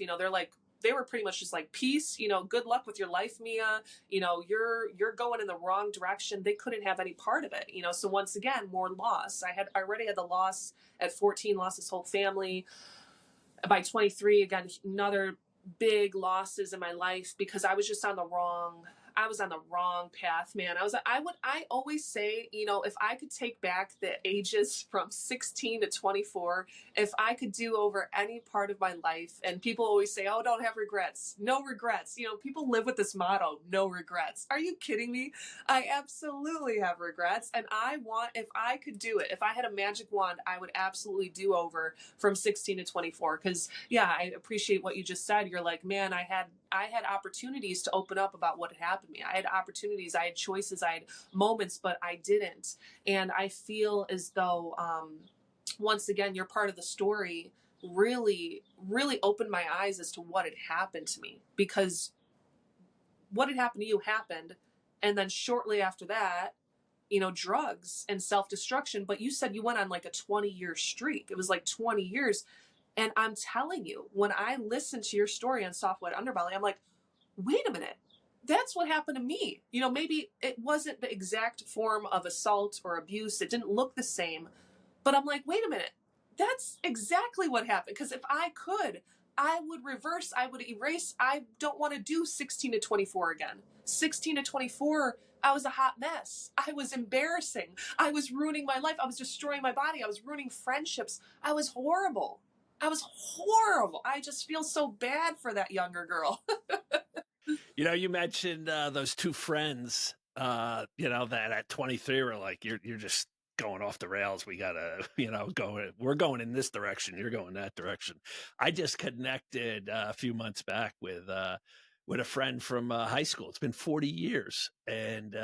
They were pretty much just like, peace, good luck with your life, Mia. You're going in the wrong direction. They couldn't have any part of it. So once again, more loss. I already had the loss at 14, lost this whole family. By 23, again, another big losses in my life, because I was just on the wrong path, man. I always say, if I could take back the ages from 16 to 24, if I could do over any part of my life, and people always say, oh, don't have regrets. No regrets. People live with this motto, no regrets. Are you kidding me? I absolutely have regrets. And if I could do it, if I had a magic wand, I would absolutely do over from 16 to 24. Cause yeah, I appreciate what you just said. You're like, man, I had I had opportunities to open up about what had happened to me. I had opportunities, I had choices, I had moments, but I didn't. And I feel as though, once again, you're part of the story really, really opened my eyes as to what had happened to me, because what had happened to you happened. And then shortly after that, drugs and self-destruction. But you said you went on like a 20-year streak. It was like 20 years. And I'm telling you, when I listened to your story on Soft Wet Underbelly, I'm like, wait a minute. That's what happened to me. Maybe it wasn't the exact form of assault or abuse. It didn't look the same. But I'm like, wait a minute. That's exactly what happened. Because if I could, I would reverse, I would erase. I don't want to do 16 to 24 again. 16 to 24, I was a hot mess. I was embarrassing. I was ruining my life. I was destroying my body. I was ruining friendships. I was horrible. I just feel so bad for that younger girl. You mentioned those two friends, that at 23 were like, you're just going off the rails. We gotta, we're going in this direction. You're going that direction. I just connected a few months back with a friend from high school. It's been 40 years, and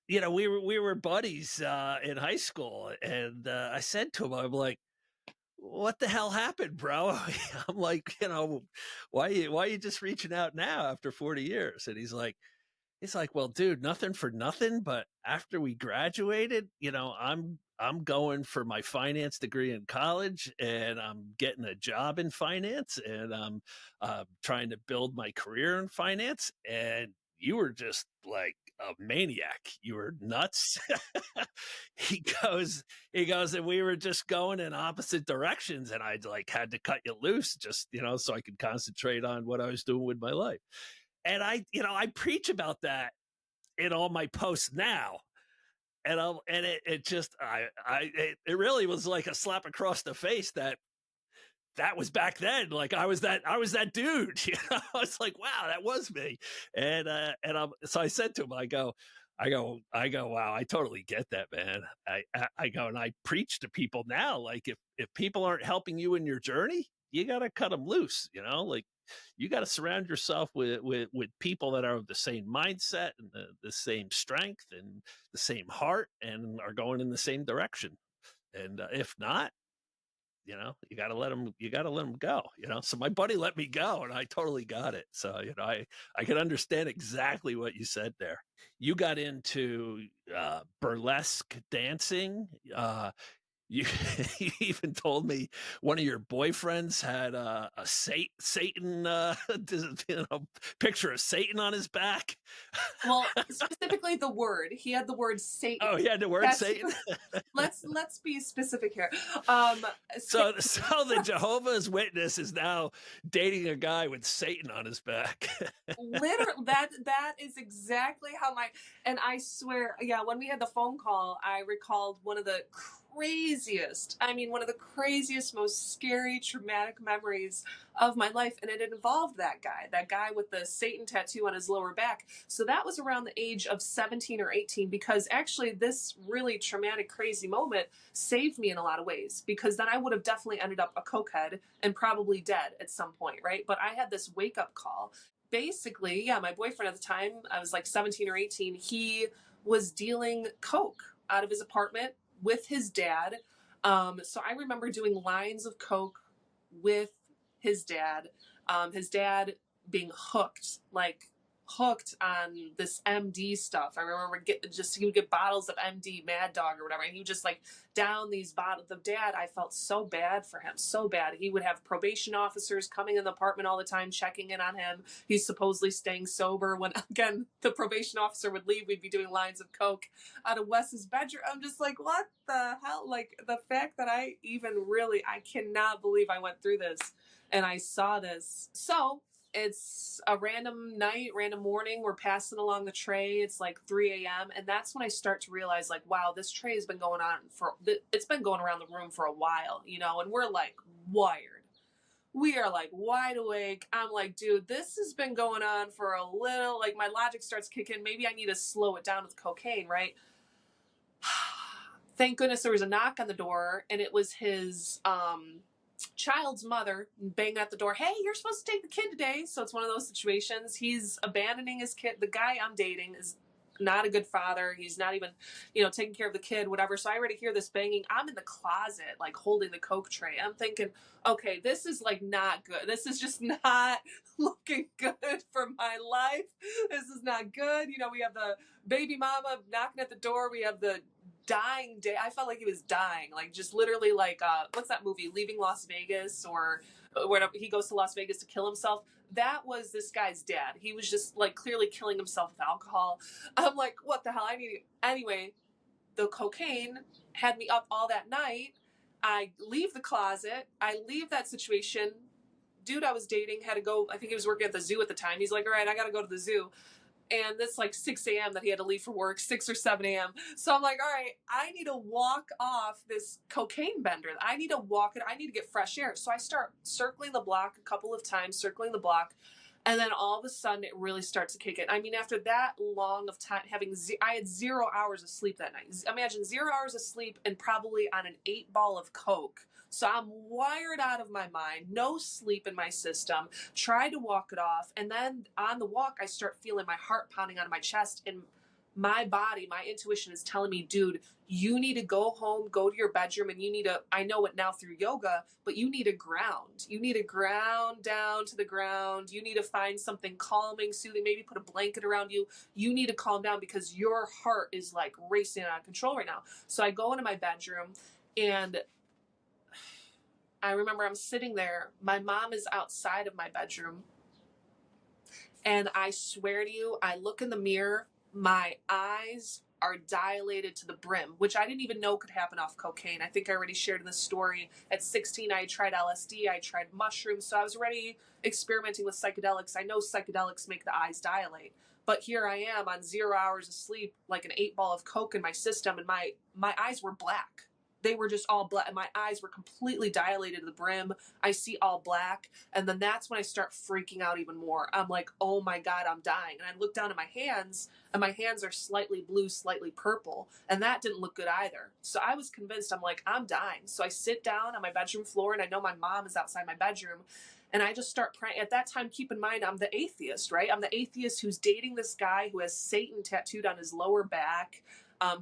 we were buddies in high school, and I said to him, I'm like, what the hell happened, bro? I'm like, why are you just reaching out now after 40 years? And he's like, well, dude, nothing for nothing, but after we graduated, I'm going for my finance degree in college, and I'm getting a job in finance, and I'm trying to build my career in finance. And you were just like a maniac. You were nuts. he goes, and we were just going in opposite directions, and I like had to cut you loose just, so I could concentrate on what I was doing with my life. And I preach about that in all my posts now. And it really was like a slap across the face that was back then. Like I was that dude. I was like, wow, that was me. And so I said to him, I go, wow, I totally get that, man. I go, and I preach to people now, like if people aren't helping you in your journey, you got to cut them loose, like you got to surround yourself with people that are of the same mindset and the same strength and the same heart and are going in the same direction. And if not, you got to let them go, so my buddy let me go, and I totally got it. So I can understand exactly what you said there. You got into burlesque dancing. You, you even told me one of your boyfriends had a Satan picture of Satan on his back. Well, specifically the word. He had the word Satan. Oh, he had the word Satan. Let's be specific here. So the Jehovah's Witness is now dating a guy with Satan on his back. Literally, that is exactly how and I swear, yeah, when we had the phone call, I recalled one of the craziest, most scary, traumatic memories of my life. And it involved that guy with the Satan tattoo on his lower back. So that was around the age of 17 or 18, because actually this really traumatic, crazy moment saved me in a lot of ways, because then I would have definitely ended up a cokehead and probably dead at some point, right? But I had this wake up call. Basically, yeah, my boyfriend at the time, I was like 17 or 18, he was dealing coke out of his apartment with his dad. So I remember doing lines of coke with his dad being hooked on this MD stuff. I remember he would get bottles of MD, Mad Dog or whatever, and he would just like down these bottles. The dad, I felt so bad for him, so bad. He would have probation officers coming in the apartment all the time, checking in on him. He's supposedly staying sober. When again the probation officer would leave, we'd be doing lines of coke out of Wes's bedroom. I'm just like, what the hell? Like the fact that I cannot believe I went through this and I saw this. So it's a random night, random morning. We're passing along the tray. It's like 3 a.m. And that's when I start to realize, like, wow, this tray has been going on it's been going around the room for a while, and we're like wired. We are like wide awake. I'm like, dude, this has been going on for a little, like my logic starts kicking. Maybe I need to slow it down with cocaine, right? Thank goodness there was a knock on the door, and it was his child's mother bang at the door. Hey, you're supposed to take the kid today. So it's one of those situations. He's abandoning his kid. The guy I'm dating is not a good father. He's not even, taking care of the kid, whatever. So I already hear this banging. I'm in the closet, like holding the Coke tray. I'm thinking, okay, this is like not good. This is just not looking good for my life. This is not good. We have the baby mama knocking at the door. We have the dying day. I felt like he was dying, like just literally like what's that movie, Leaving Las Vegas, or where he goes to Las Vegas to kill himself. That was this guy's dad. He was just like clearly killing himself with alcohol. I'm like, what the hell? I need anyway. The cocaine had me up all that night. I leave the closet. I leave that situation. Dude I was dating had to go. I think he was working at the zoo at the time. He's like, all right, I gotta go to the zoo. And it's like 6 a.m. that he had to leave for work, 6 or 7 a.m. So I'm like, all right, I need to walk off this cocaine bender. I need to walk it. I need to get fresh air. So I start circling the block a couple of times, circling the block. And then all of a sudden it really starts to kick in. I mean, after that long of time, I had 0 hours of sleep that night. Imagine 0 hours of sleep and probably on an 8-ball of Coke. So I'm wired out of my mind, no sleep in my system, tried to walk it off. And then on the walk, I start feeling my heart pounding on my chest, and my body, my intuition is telling me, dude, you need to go home, go to your bedroom, and you need to, I know it now through yoga, but you need to ground. You need to ground down to the ground. You need to find something calming, soothing, maybe put a blanket around you. You need to calm down because your heart is like racing out of control right now. So I go into my bedroom, and I remember I'm sitting there. My mom is outside of my bedroom. And I swear to you, I look in the mirror, my eyes are dilated to the brim, which I didn't even know could happen off cocaine. I think I already shared in this story. At 16, I tried LSD, I tried mushrooms, so I was already experimenting with psychedelics. I know psychedelics make the eyes dilate. But here I am on 0 hours of sleep, like an 8-ball of Coke in my system, and my eyes were black. They were just all black. My eyes were completely dilated to the brim. I see all black. And then that's when I start freaking out even more. I'm like, oh my God, I'm dying. And I look down at my hands, and my hands are slightly blue, slightly purple. And that didn't look good either. So I was convinced, I'm like, I'm dying. So I sit down on my bedroom floor, and I know my mom is outside my bedroom. And I just start praying. At that time, keep in mind, I'm the atheist, right? I'm the atheist who's dating this guy who has Satan tattooed on his lower back.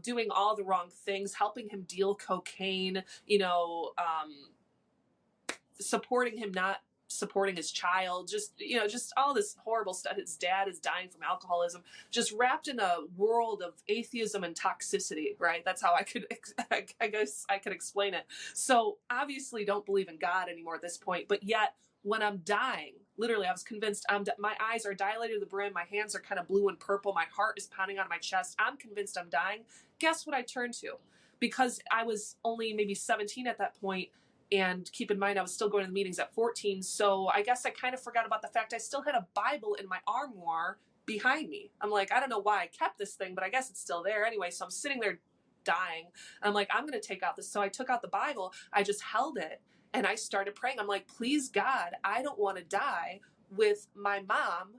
Doing all the wrong things, helping him deal cocaine, supporting him, not supporting his child, just all this horrible stuff. His dad is dying from alcoholism, just wrapped in a world of atheism and toxicity, right? That's how I guess I could explain it. So obviously don't believe in God anymore at this point, but yet when I'm dying, literally, I was convinced my eyes are dilated to the brim. My hands are kind of blue and purple. My heart is pounding on my chest. I'm convinced I'm dying. Guess what I turned to? Because I was only maybe 17 at that point, and keep in mind, I was still going to the meetings at 14. So I guess I kind of forgot about the fact I still had a Bible in my armoire behind me. I'm like, I don't know why I kept this thing, but I guess it's still there. Anyway, so I'm sitting there dying. I'm like, I'm going to take out this. So I took out the Bible. I just held it. And I started praying. I'm like, please, God, I don't want to die with my mom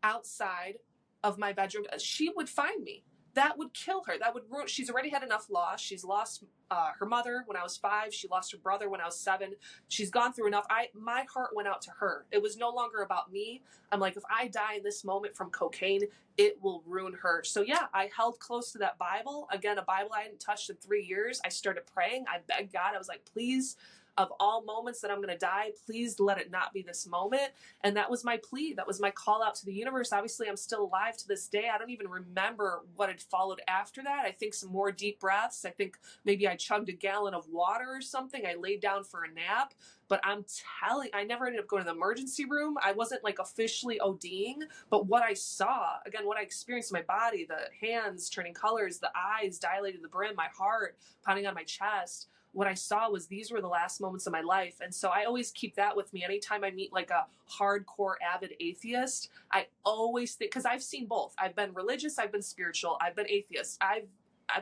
outside of my bedroom. She would find me. That would kill her. That would ruin. She's already had enough loss. She's lost her mother when I was 5. She lost her brother when I was 7. She's gone through enough. My heart went out to her. It was no longer about me. I'm like, if I die in this moment from cocaine, it will ruin her. So yeah, I held close to that Bible. Again, a Bible I hadn't touched in 3 years. I started praying. I begged God. I was like, please, of all moments that I'm going to die, please let it not be this moment. And that was my plea. That was my call out to the universe. Obviously, I'm still alive to this day. I don't even remember what had followed after that. I think some more deep breaths. I think maybe I chugged a gallon of water or something. I laid down for a nap. But I never ended up going to the emergency room. I wasn't like officially ODing, but what I saw, again, what I experienced in my body, the hands turning colors, the eyes dilated to the brim, my heart pounding on my chest, what I saw was these were the last moments of my life. And so I always keep that with me. Anytime I meet like a hardcore avid atheist, I always think, because I've seen both. I've been religious, I've been spiritual, I've been atheist. I've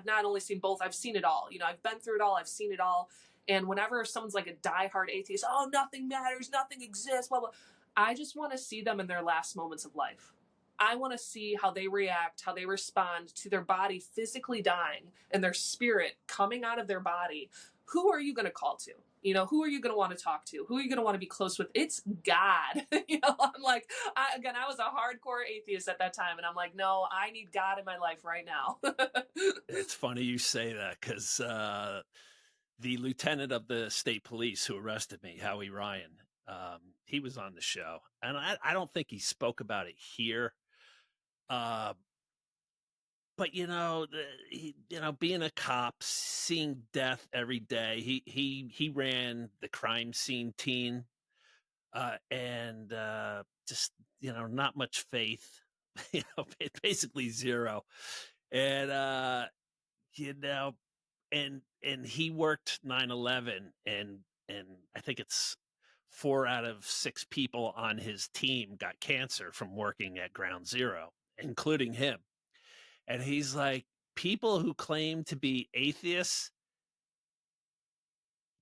not only seen both, I've seen it all. I've been through it all, I've seen it all. And whenever someone's like a diehard atheist, oh, nothing matters, nothing exists, blah, blah, I just want to see them in their last moments of life. I want to see how they react, how they respond to their body physically dying and their spirit coming out of their body, who are you going to call to? Who are you going to want to talk to? Who are you going to want to be close with? It's God. I'm like, I was a hardcore atheist at that time. And I'm like, no, I need God in my life right now. It's funny you say that, because the lieutenant of the state police who arrested me, Howie Ryan, he was on the show. And I don't think he spoke about it here. But being a cop, seeing death every day, he ran the crime scene team, and just not much faith, basically zero, and you know, and he worked 9/11, and I think it's 4 out of 6 people on his team got cancer from working at Ground Zero, including him. And he's like, people who claim to be atheists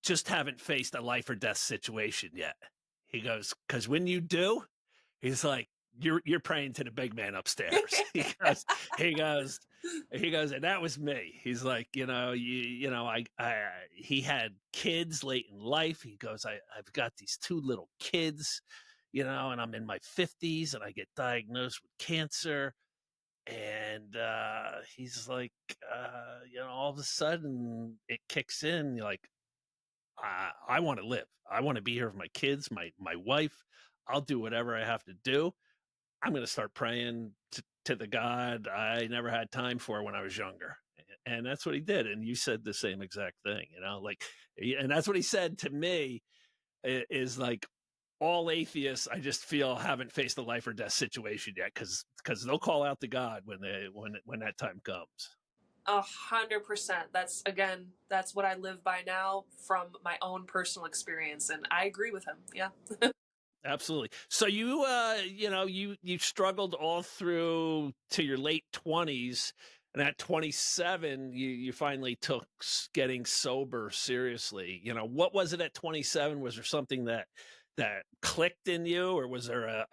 just haven't faced a life or death situation yet. He goes, because when you do, he's like, you're praying to the big man upstairs. he goes, and that was me. He's like, he had kids late in life. He goes, I've got these 2 little kids, and I'm in my 50s and I get diagnosed with cancer. And he's like, all of a sudden it kicks in. You're like, I want to live. I want to be here with my kids, my wife. I'll do whatever I have to do. I'm going to start praying to the God I never had time for when I was younger. And that's what he did. And you said the same exact thing, and that's what he said to me, is like, all atheists, I just feel, haven't faced a life or death situation yet, because they'll call out to God when that time comes. 100%. That's what I live by now from my own personal experience, and I agree with him. Yeah. Absolutely. So you struggled all through to your late 20s, and at 27, you finally took getting sober seriously. What was it at 27? Was there something that clicked in you, or was there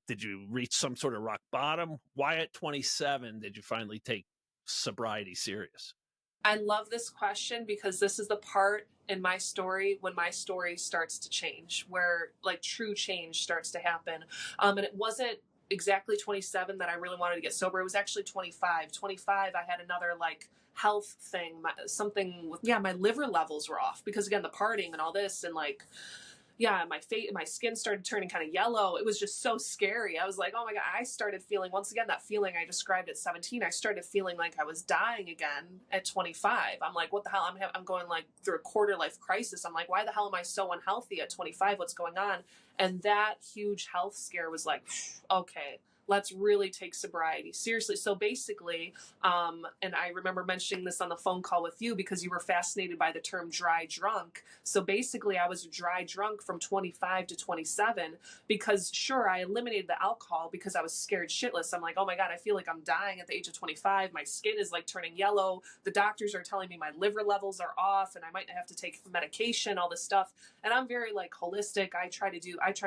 did you reach some sort of rock bottom? Why at 27 did you finally take sobriety serious? I love this question, because this is the part in my story when my story starts to change, where like true change starts to happen. And it wasn't exactly 27 that I really wanted to get sober. It was actually 25. 25, I had another like health thing, something with, my liver levels were off, because again, the partying and all this, and like, my skin started turning kind of yellow. It was just so scary. I was like, oh my God, I started feeling, once again, that feeling I described at 17, I started feeling like I was dying again at 25. I'm like, what the hell? I'm going like through a quarter life crisis. I'm like, why the hell am I so unhealthy at 25? What's going on? And that huge health scare was like, okay, let's really take sobriety seriously. So basically, and I remember mentioning this on the phone call with you because you were fascinated by the term dry drunk. So basically, I was dry drunk from 25 to 27 because, sure, I eliminated the alcohol because I was scared shitless. I'm like, oh my God, I feel like I'm dying at the age of 25. My skin is like turning yellow. The doctors are telling me my liver levels are off and I might have to take medication, all this stuff. And I'm very like holistic. I try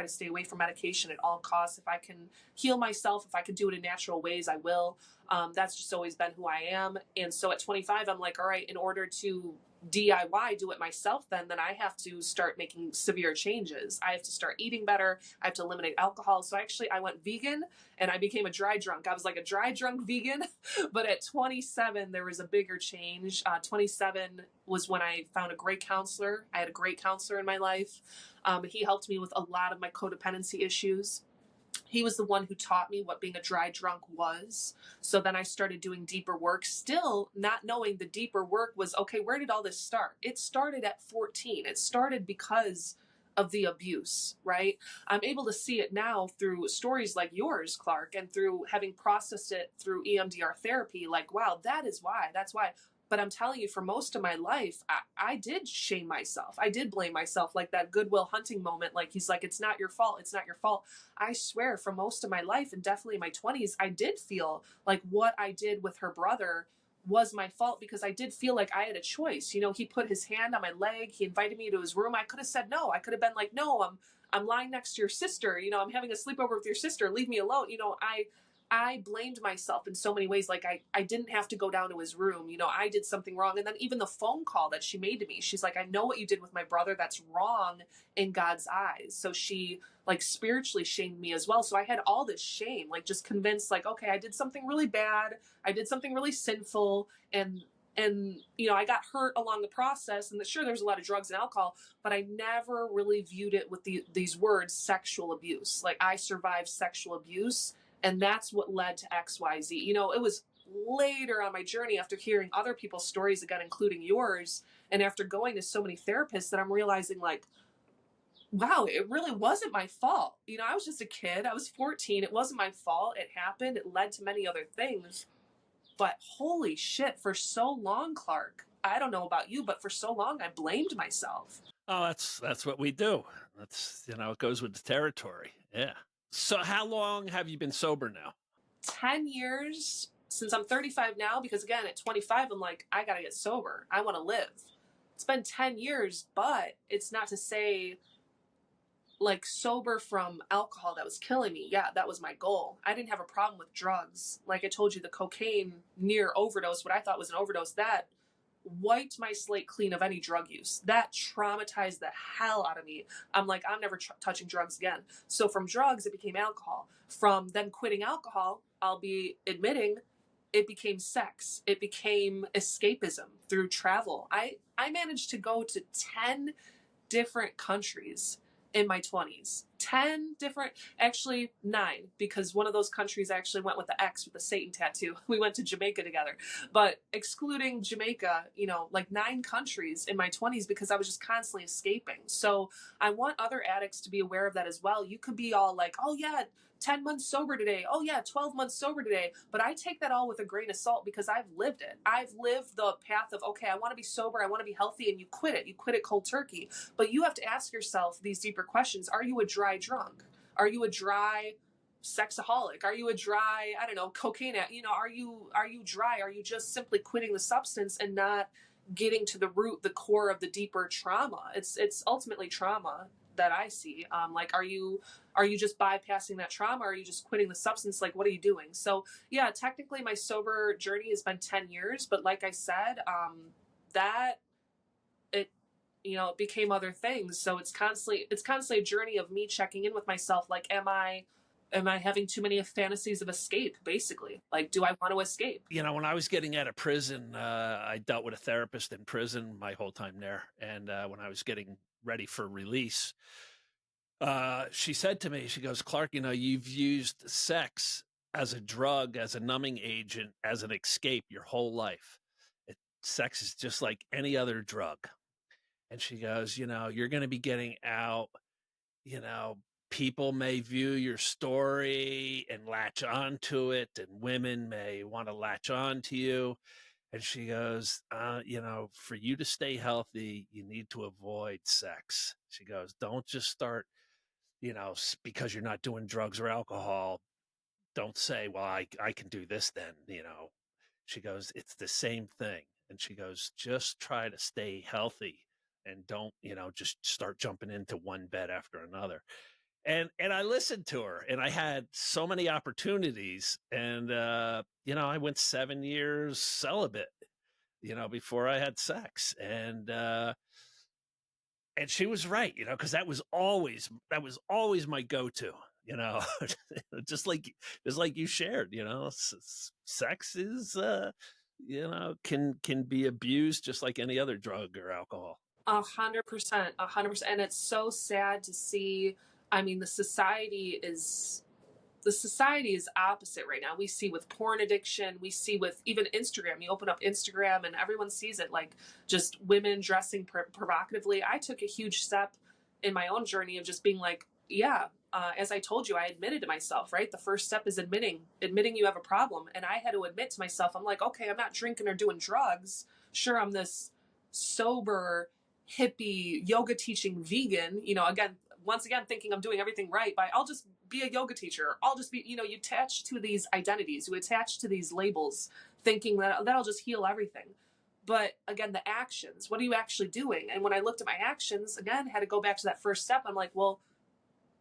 to stay away from medication at all costs. If I can heal myself, if I can do it in natural ways, I will. That's just always been who I am. And so at 25, I'm like, all right, in order to DIY, do it myself, then I have to start making severe changes. I have to start eating better. I have to eliminate alcohol. So actually, I went vegan and I became a dry drunk. I was like a dry drunk vegan. But at 27, there was a bigger change. 27 was when I found a great counselor. I had a great counselor in my life. He helped me with a lot of my codependency issues. He was the one who taught me what being a dry drunk was. So then I started doing deeper work, still not knowing the deeper work was, okay, where did all this start? It started at 14. It started because of the abuse, right? I'm able to see it now through stories like yours, Clark, and through having processed it through EMDR therapy. Like, wow, that is why. That's why. But I'm telling you, for most of my life, I did shame myself. I did blame myself, like that Goodwill Hunting moment. Like, he's like, it's not your fault. It's not your fault. I swear, for most of my life, and definitely in my 20s, I did feel like what I did with her brother was my fault, because I did feel like I had a choice. You know, he put his hand on my leg. He invited me to his room. I could have said no. I could have been like, no, I'm lying next to your sister. You know, I'm having a sleepover with your sister. Leave me alone. You know, I blamed myself in so many ways. Like I didn't have to go down to his room. You know, I did something wrong. And then even the phone call that she made to me, she's like, I know what you did with my brother. That's wrong in God's eyes. So she like spiritually shamed me as well. So I had all this shame, like just convinced like, okay, I did something really bad. I did something really sinful. And you know, I got hurt along the process, and sure there's a lot of drugs and alcohol, but I never really viewed it with these words, sexual abuse. Like I survived sexual abuse, and that's what led to XYZ. You know, it was later on my journey, after hearing other people's stories, again including yours, and after going to so many therapists, that I'm realizing like, wow, it really wasn't my fault. You know, I was just a kid. I was 14. It wasn't my fault. It happened. It led to many other things. But holy shit, for so long, Clark, I don't know about you, but for so long I blamed myself. Oh, that's what we do. That's, you know, it goes with the territory. Yeah. So how long have you been sober now? 10 years since I'm 35 now, because again, at 25, I'm like, I gotta get sober. I wanna live. It's been 10 years, but it's not to say like sober from alcohol that was killing me. Yeah, that was my goal. I didn't have a problem with drugs. Like I told you, the cocaine near overdose, what I thought was an overdose, that wiped my slate clean of any drug use. That traumatized the hell out of me. I'm like, I'm never touching drugs again. So from drugs, it became alcohol. From then quitting alcohol, I'll be admitting, it became sex. It became escapism through travel. I managed to go to 10 different countries in my 20s. 10 different, actually 9, because one of those countries I actually went with the X with the Satan tattoo. We went to Jamaica together. But excluding Jamaica, you know, like 9 countries in my 20s, because I was just constantly escaping. So I want other addicts to be aware of that as well. You could be all like, oh yeah, 10 months sober today. Oh yeah, 12 months sober today. But I take that all with a grain of salt, because I've lived it. I've lived the path of, okay, I want to be sober, I want to be healthy, and you quit it. You quit it cold turkey. But you have to ask yourself these deeper questions. Are you a dry drunk? Are you a dry sexaholic? Are you a dry, I don't know, cocaine? You know, are you dry? Are you just simply quitting the substance and not getting to the root, the core of the deeper trauma? It's ultimately trauma that I see. Like, are you just bypassing that trauma? Or are you just quitting the substance? Like, what are you doing? So yeah, technically my sober journey has been 10 years, but like I said, that it, you know, it became other things. So it's constantly a journey of me checking in with myself. Like, am I having too many fantasies of escape? Basically, like, do I want to escape? You know, when I was getting out of prison, I dealt with a therapist in prison my whole time there. And when I was getting ready for release, she said to me, she goes, Clark, you know, you've used sex as a drug, as a numbing agent, as an escape your whole life. Sex is just like any other drug. And she goes, you know, you're going to be getting out, you know, people may view your story and latch onto it, and women may want to latch on to you. And she goes, you know, for you to stay healthy, you need to avoid sex. She goes, don't just start, you know, because you're not doing drugs or alcohol. Don't say, well, I can do this then, you know. She goes, it's the same thing. And she goes, just try to stay healthy and don't, you know, just start jumping into one bed after another. And I listened to her, and I had so many opportunities. And you know, I went 7 years celibate, you know, before I had sex. And she was right, you know, because that was always my go-to, you know. just like you shared, you know, sex is you know, can be abused just like any other drug or alcohol. 100%, 100%. And it's so sad to see. I mean, the society is opposite right now. We see with porn addiction, we see with even Instagram. You open up Instagram and everyone sees it, like just women dressing provocatively. I took a huge step in my own journey of just being like, yeah, as I told you, I admitted to myself, right? The first step is admitting you have a problem. And I had to admit to myself, I'm like, okay, I'm not drinking or doing drugs. Sure, I'm this sober, hippie, yoga teaching vegan, you know, once again, thinking I'm doing everything right by, I'll just be a yoga teacher. I'll just be, you know, you attach to these identities, you attach to these labels, thinking that that'll just heal everything. But again, the actions, what are you actually doing? And when I looked at my actions, again, had to go back to that first step. I'm like, well,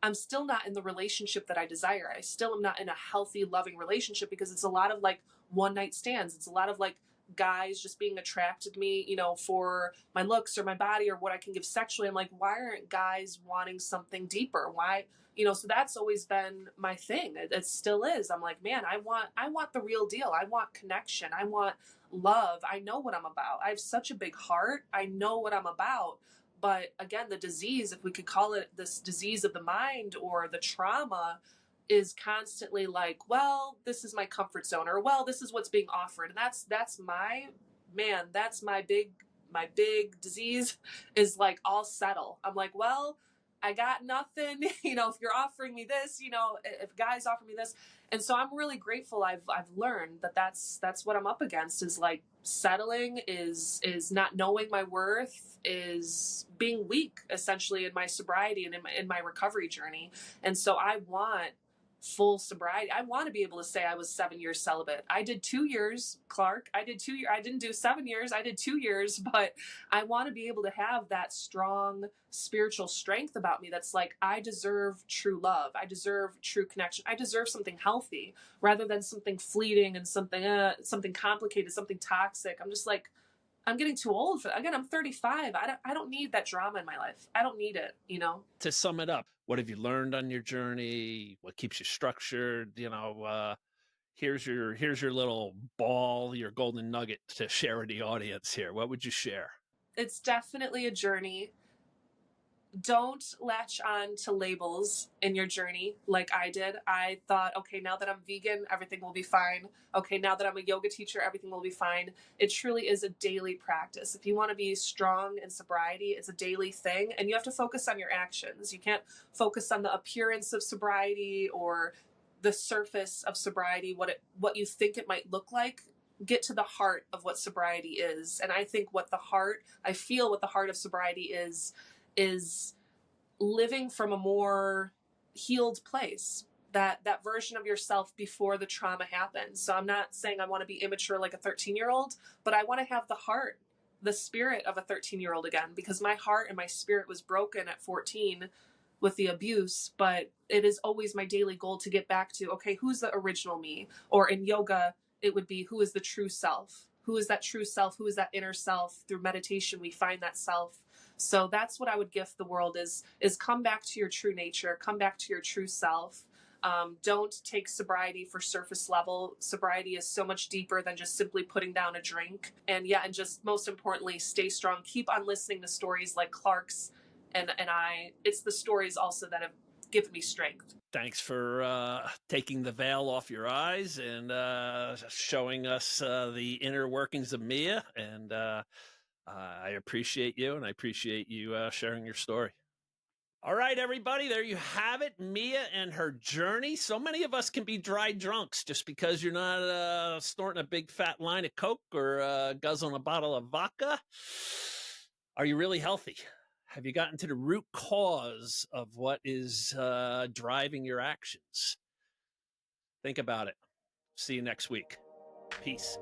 I'm still not in the relationship that I desire. I still am not in a healthy, loving relationship, because it's a lot of like one night stands. It's a lot of like guys just being attracted to me, you know, for my looks or my body or what I can give sexually. I'm like, why aren't guys wanting something deeper? Why, you know, so that's always been my thing. It still is. I'm like, man, I want the real deal. I want connection. I want love. I know what I'm about. I have such a big heart. I know what I'm about. But again, the disease, if we could call it this disease of the mind or the trauma, is constantly like, well, this is my comfort zone, or well, this is what's being offered. And that's my man, that's my big disease, is like, I'll settle. I'm like, well, I got nothing, you know, if you're offering me this, you know, if guys offer me this. And so I'm really grateful. I've learned that that's what I'm up against, is like settling, is not knowing my worth, is being weak essentially in my sobriety and in my recovery journey. And so I want full sobriety. I want to be able to say I was 7 years celibate. I did 2 years, Clark. I did 2 years. I didn't do 7 years. I did 2 years, but I want to be able to have that strong spiritual strength about me that's like, I deserve true love. I deserve true connection. I deserve something healthy rather than something fleeting and something complicated, something toxic. I'm just like, I'm getting too old for that. Again, I'm 35. I don't need that drama in my life. I don't need it, you know? To sum it up, what have you learned on your journey? What keeps you structured? You know, here's your little ball, your golden nugget to share with the audience here. What would you share? It's definitely a journey. Don't latch on to labels in your journey like I did. I thought, okay, now that I'm vegan, everything will be fine. Okay, now that I'm a yoga teacher, everything will be fine. It truly is a daily practice. If you want to be strong in sobriety, it's a daily thing, and you have to focus on your actions. You can't focus on the appearance of sobriety or the surface of sobriety, what you think it might look like. Get to the heart of what sobriety is. And I think what the heart of sobriety is living from a more healed place, that version of yourself before the trauma happens. So I'm not saying I want to be immature like a 13-year-old, but I want to have the heart, the spirit of a 13-year-old again, because my heart and my spirit was broken at 14 with the abuse. But it is always my daily goal to get back to, okay, who's the original me? Or in yoga, it would be, who is the true self? Who is that true self? Who is that inner self? Through meditation, we find that self. So that's what I would gift the world, is come back to your true nature, come back to your true self. Don't take sobriety for surface level. Sobriety is so much deeper than just simply putting down a drink. And yeah, and just most importantly, stay strong. Keep on listening to stories like Clark's and it's the stories also that have given me strength. Thanks for taking the veil off your eyes and showing us the inner workings of Mia. And I appreciate you, and I appreciate you sharing your story. All right, everybody, there you have it. Mia and her journey. So many of us can be dry drunks just because you're not snorting a big fat line of Coke or guzzling a bottle of vodka. Are you really healthy? Have you gotten to the root cause of what is driving your actions? Think about it. See you next week. Peace.